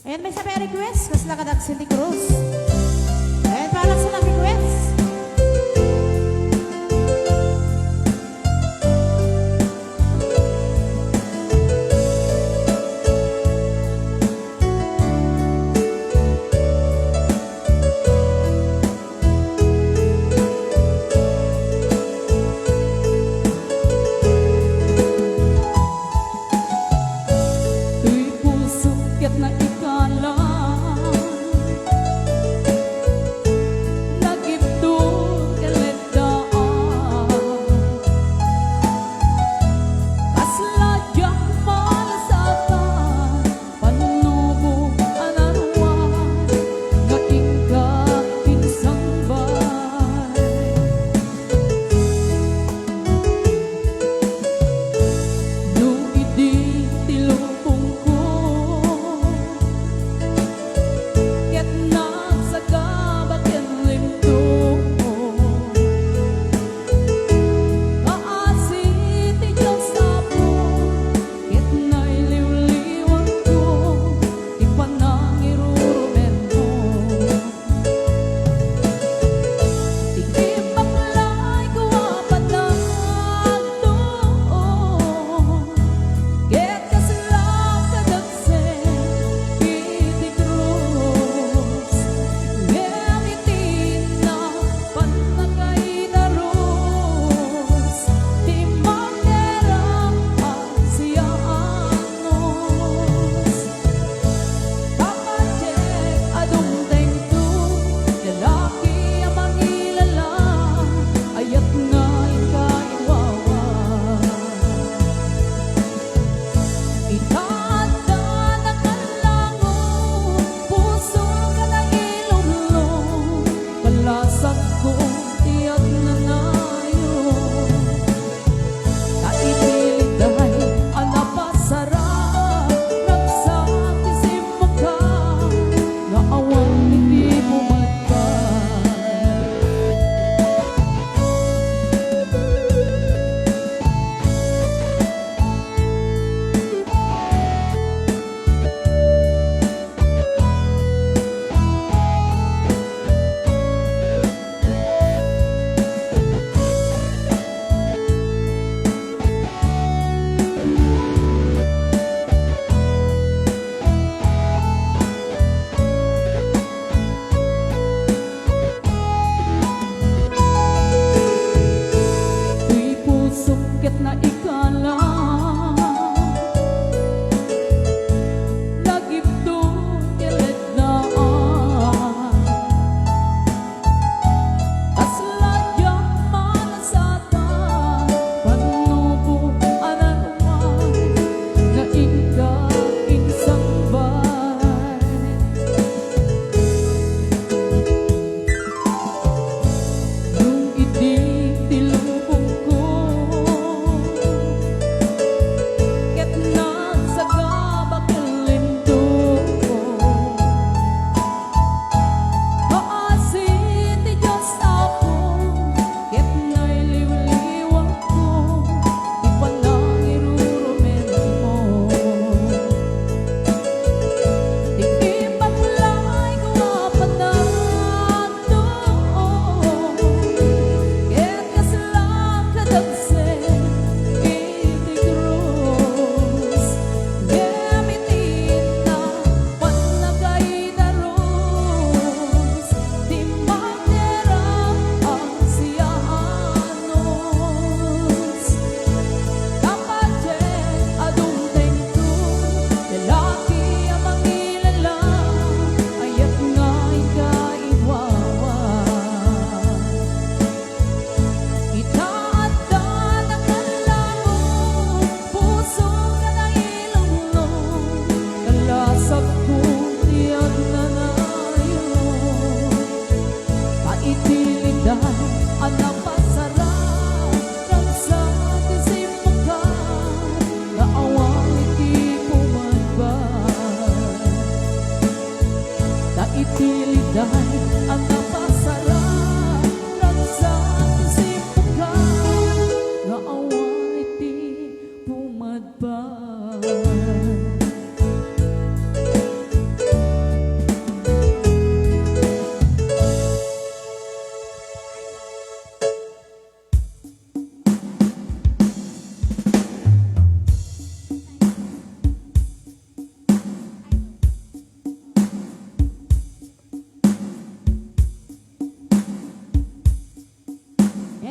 Ayan, may sabi request. Kas lakadag Cindy Cruz. Ayan, para sa nag-request. Tuy puso ket na ikala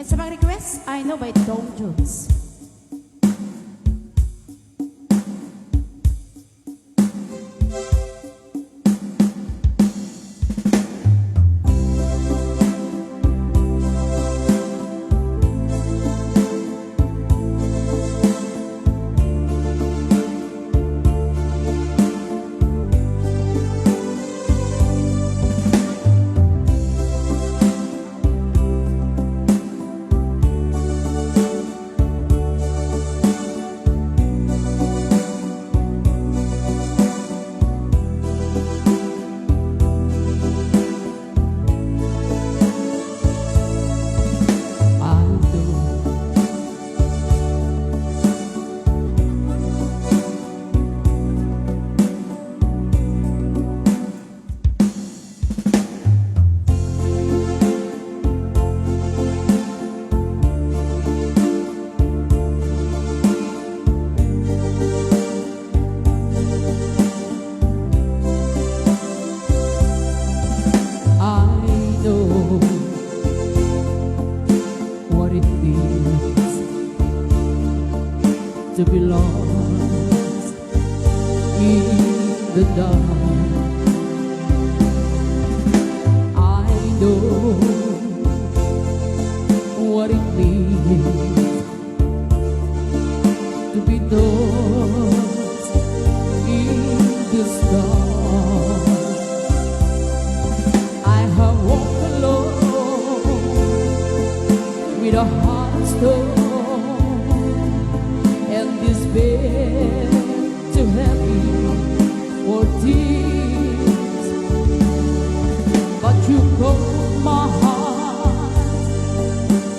Sa mga request, I Know by Tom Jones. To be lost in the dark. I know what it means to be lost in the dark. I have walked alone with a heart of stone, despair too heavy for tears, but you called my heart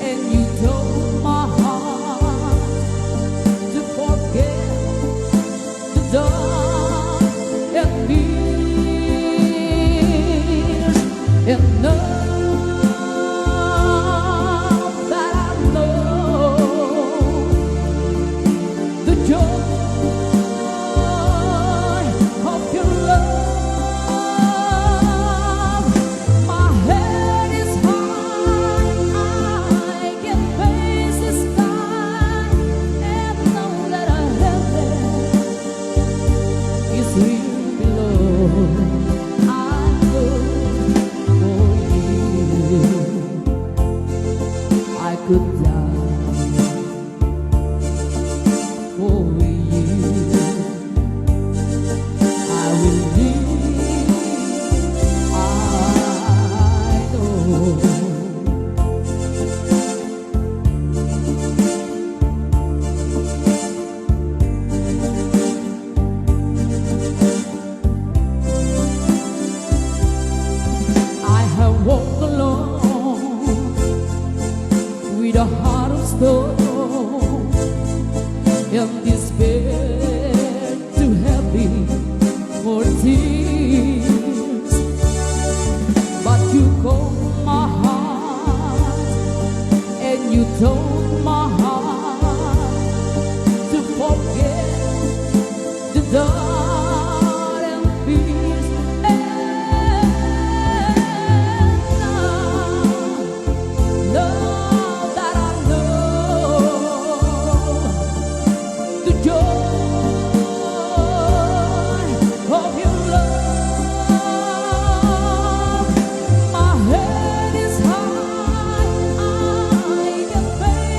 and you told my heart to forget the dark and fears. And now that I know the joy of your love, my head is high, I can face the sky and know that I heaven is here below. I know for you I could die for you. I will live, I know. I have walked alone with a heart of stone and despair too heavy for tears, but you called my heart and you told my heart to forget the dark and fears. And now that I know the joy of your love, my head is high, I can face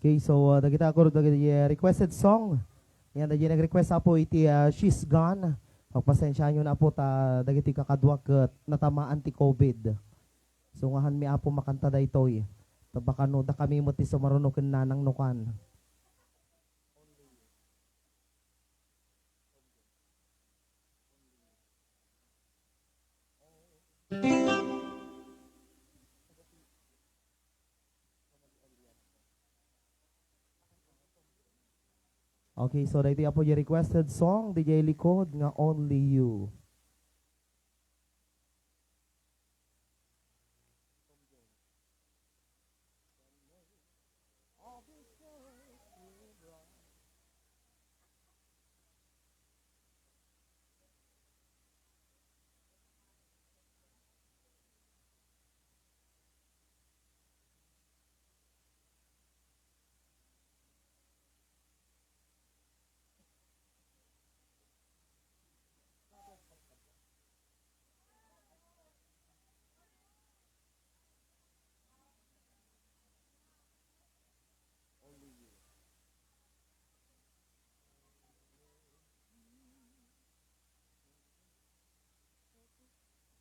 Okay, so dagita ako dagiti requested song. Yan dagiti nag-request apo iti She's Gone. Pagpasensya nyo na po ta dagiti kakadwa ket natamaan ti COVID. So ngahan mi apo makanta daytoy. Tabakano da kami mo ti sumaruno ken nanang nukan. Okay, so dito po yung requested song, DJ Likod nga Only You.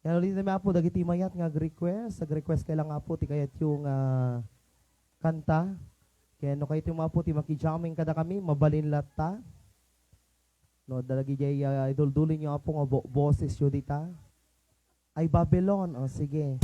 Yan ulit namin po, dagiti mayat nga request. Nag-request kailang nga po, ti kayat yung kanta. Kaya no kayo yung mga po, ti makijamming kada kami, mabalin lata. No, dalagi jay idol-dulin nyo po nga boses yun dita. Ay Babylon, o sige.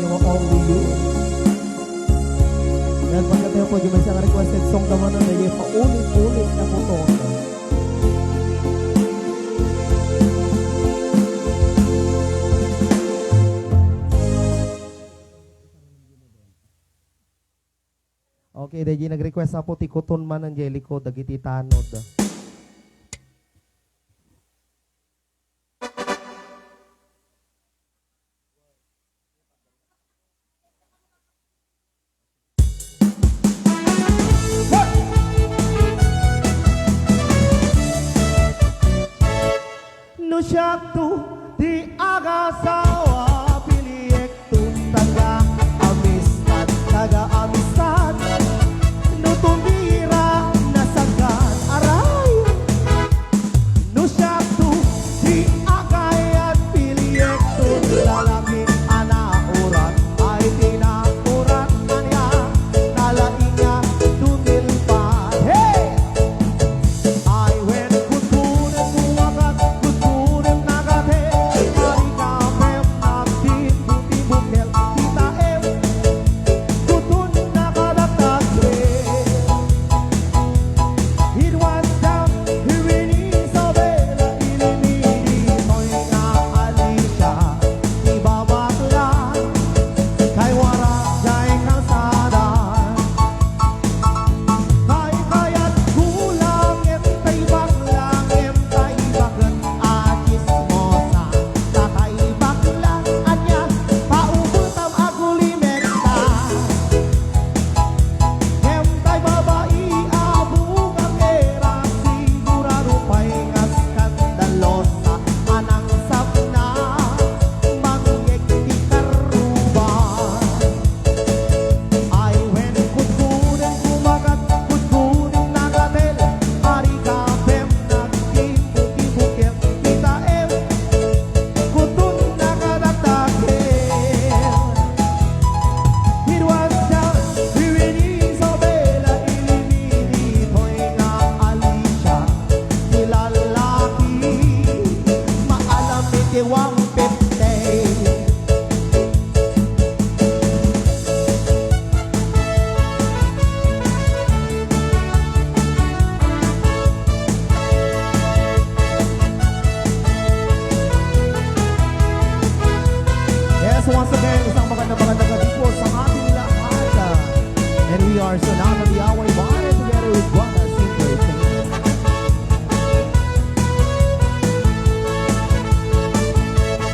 mga Only You. Yan, pagkatayo po, yung may isang requested song naman na naging paulit-ulit na po to. Okay, dahil nag-request na po tikuton man Angelico, dagiti tanod. No siya tu di agasawa piliek tu taga amistad no tumbira nasagan aray no siya tu di agayat piliek tu lalaki anaurat ay tinakurat na niya nalainya dumilpan hey I went kutunan buwagat kutunan nagate hari kapem natin buti bukel kita kutun nakadakake it was down hirini Isabela ilimini moy na Alicia ibabakla kay wara jay kalsada kay kayat kulang tay baklang tay bagan atis mosa tatay baklang anya paubutam agulimenta tay babai abung ang era sigura rupay ngas skandalosa anang sapna mangyek di karuban I went kutunan kumagat kutunan nagatel hari kapem naging puti bukel kita kutun nakadaktakel it was down hirini Isabela ilimini toy nga Alicia nilalaki maalam itiwang pepte Yes, once again, isang magandang gabi po sa ating lahat. And we are so now on the hour bonded together with Guana Singer.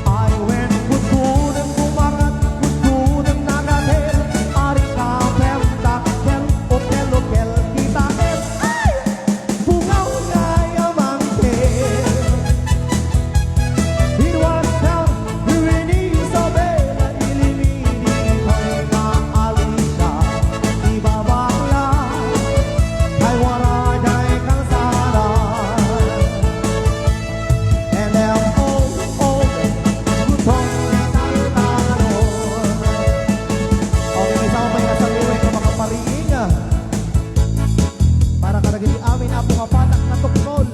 I went kutunan kumagat kutunan nagatel ari kapem dakkel okel kita ay bungaw gaya mangkel it was down hirini Isabela ilimini toy nga Alicia ibabakla kay wara jay kalsada and them old gutong taltanon okay may sama pa yung nasa liway ka makaparingin para karagiti amin apo kapatak na tuknol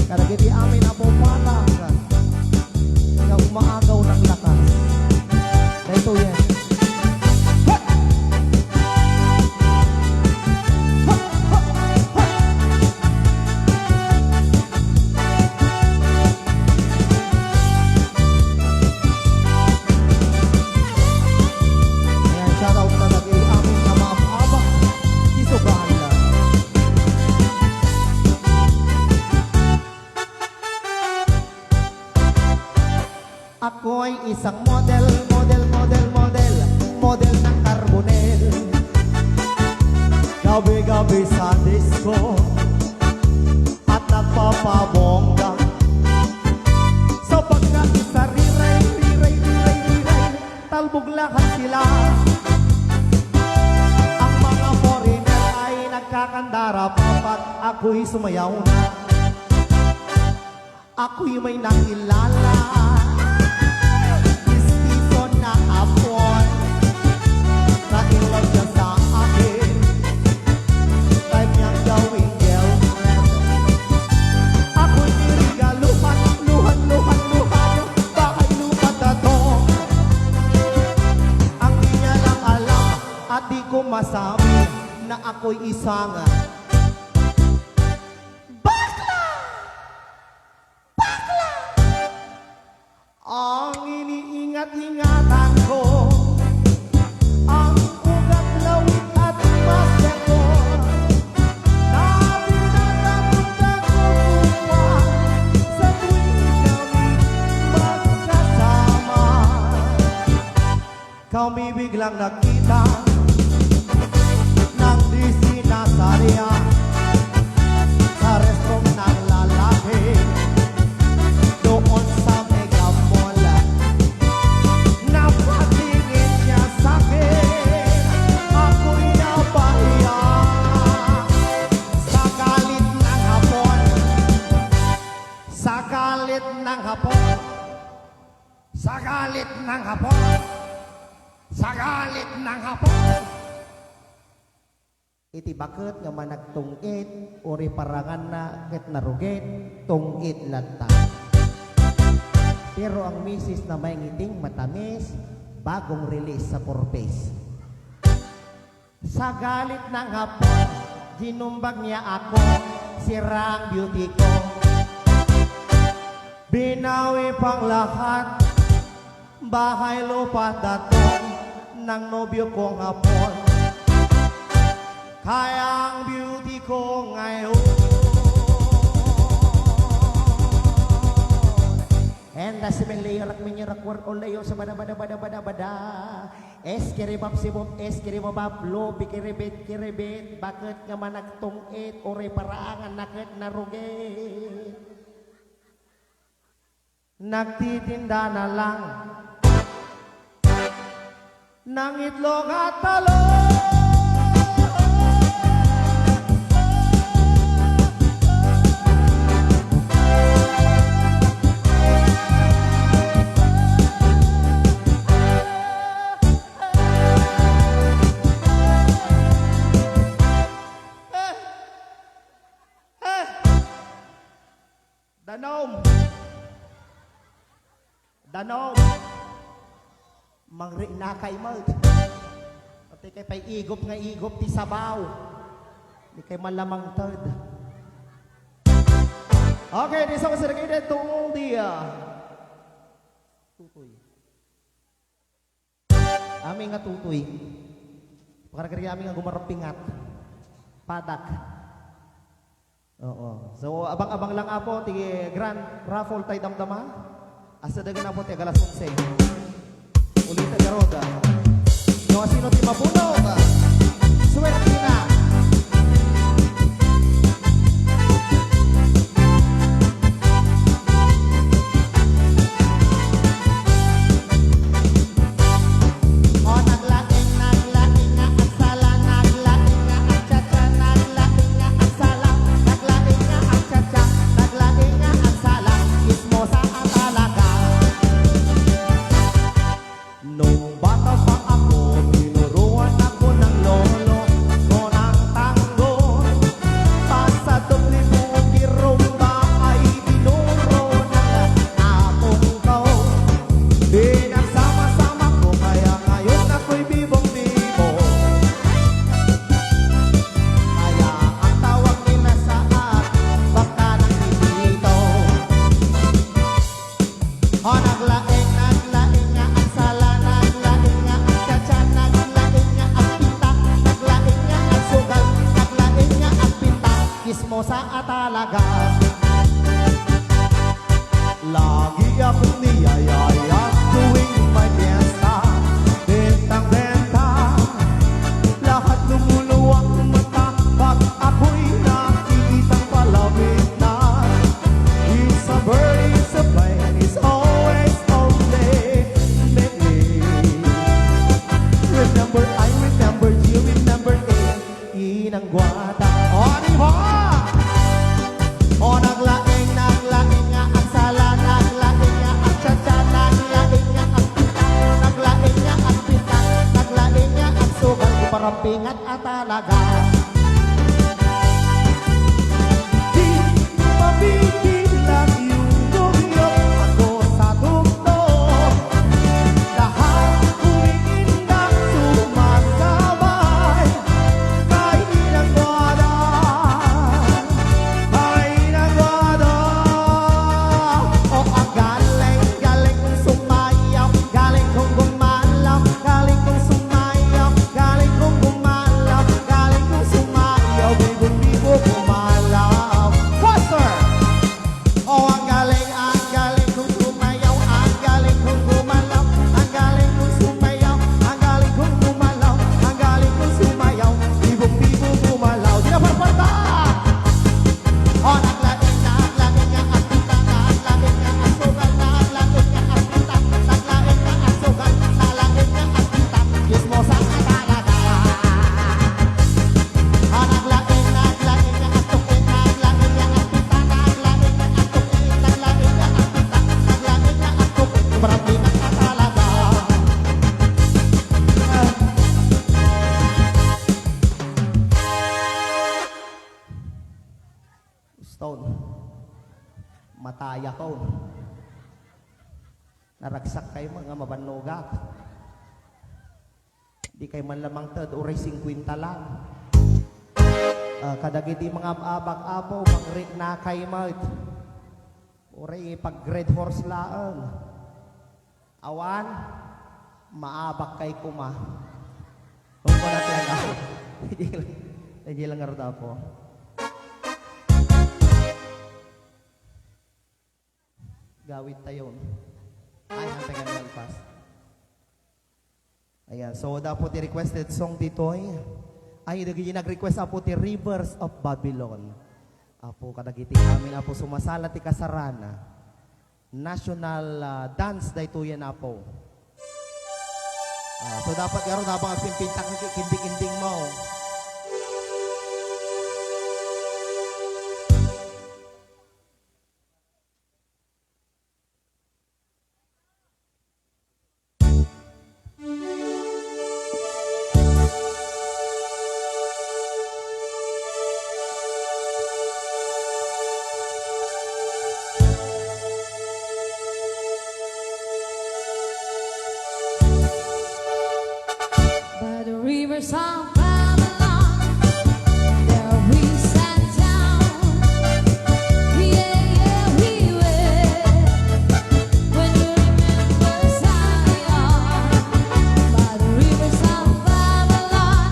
karagiti amin apo patak nga umaagaw ng lakas dahil yan ayan shoutout na lagi amin na maabak isubahan lang Ako ay isang model ng Carbonel. Gabi-gabi sa disco at nagpapabongga sapagkat sa riray, talbog lahat sila. Ang mga foreigner ay nagkakandara papat ako'y sumayaw na. Ako'y may nakilala Istison na apon na in love niya sa akin Type niyang gawing girlfriend Ako'y nirigaluhan Bakit lupat na to di ko masabi na ako'y isang bakla! Bakla! Ang iniingat-ingatan ko ang ugat, lawit at masya ko na pinagkapunta ko kuha sa tuwing kami magkasama. Kami biglang nakita ng di sinasarya sa restrong ng lalaki doon sa Mega Mall. Napatingin niya sa'kin, ako'y napahiya sa galit ng hapon. Sa galit ng hapon. Sa galit ng hapon. Sa galit ng hapon. Iti bakit nga managtungit uri parangan na ket narugit tungit lanta. Pero ang misis na may ngiting matamis bagong release sa Corpes. Sa galit ng hapon ginumbag niya ako, sira ang beauty ko. Binawi pang lahat, bahay lupa datong ng nobyo kong hapon. Kaya ang beauty ko ngayon. And si Melirak minyirak work olayo sa bada Eskiribab sibop eskiribab lo pikiribit bakit nga managtungit ore paraangan nakit narugit. Nagtitinda na lang ng itlog at talong. Danom mangri na kay mag pati kay pay igop nga igop ti sabaw di kay malamang third. Okay, this song is dedicated to all the tutoy aming nga tutoy pakaragari aming nga gumarapingat padak. Oo, so abang-abang lang apo ti grand raffle tay damdama. Asa dagan po ti galas 11. Ulita garoda. No asino ti mapuno. Suwerte na. Nung bata pa ako, tinuruan ako ng lolo ko ng tango. Pasadong libong birumba ay tinuro ng among ko. Pinagsama-sama ko kaya ngayon ako'y bibong-bibo. Kaya ang tawag nila sa akin, baka ng titito. O naglaing nga ang sala, naglaing nga ang tsatsa, naglaing nga ang pinta, naglaing nga ang sugal, naglaing nga ang pinta, kismosa at talaga. Lagi akong niyayaya tuwing may fiesta, bentang-benta, lahat lumuluwang mata pag ako'y nakikitang palamig na. It's a bird, it's a plane, it's always only me. Remember, I remember, you remember it. Inang guwata. O, di ba? O, naglaing nga ang sala, naglaing nga ang tsatsa, naglaing nga ang pinta, naglaing nga ang pinta, naglaing nga ang sugal, kuparampingat at talaga. Di mabibilang yung dugyot ako sa tugtog. Lahat umiindang sumasabaw. mataya ko. Naragsak kayo mga mabanogak. Di kayo man lamang tad, uray 50 lang. Kadagiti mga abak-apo, mangrik na kayo mat. Uray pag-grade horse laang. Awan, maabak kay kuma. Kung ko natin ako. Hindi lang nga po. Gawit tayo. Ay, hantay ka nalpas. Ayan, so dapat i-requested song ditoy. Ay, nag-request apo ti Rivers of Babylon. Apo, kadagiti amin apo sumasala ti kasarana. National dance dito yan apo. So dapat garo dapat pimpintak kimbing-kimbing mo. By the rivers of Babylon, there we sat down. Yeah, yeah, we will. When you remember Zion, by the rivers of Babylon,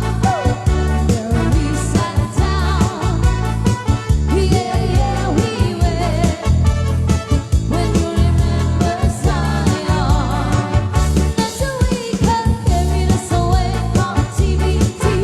there we sat down. Yeah, yeah, we will. When you remember Zion, that's a weekend carried us away from TBT.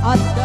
At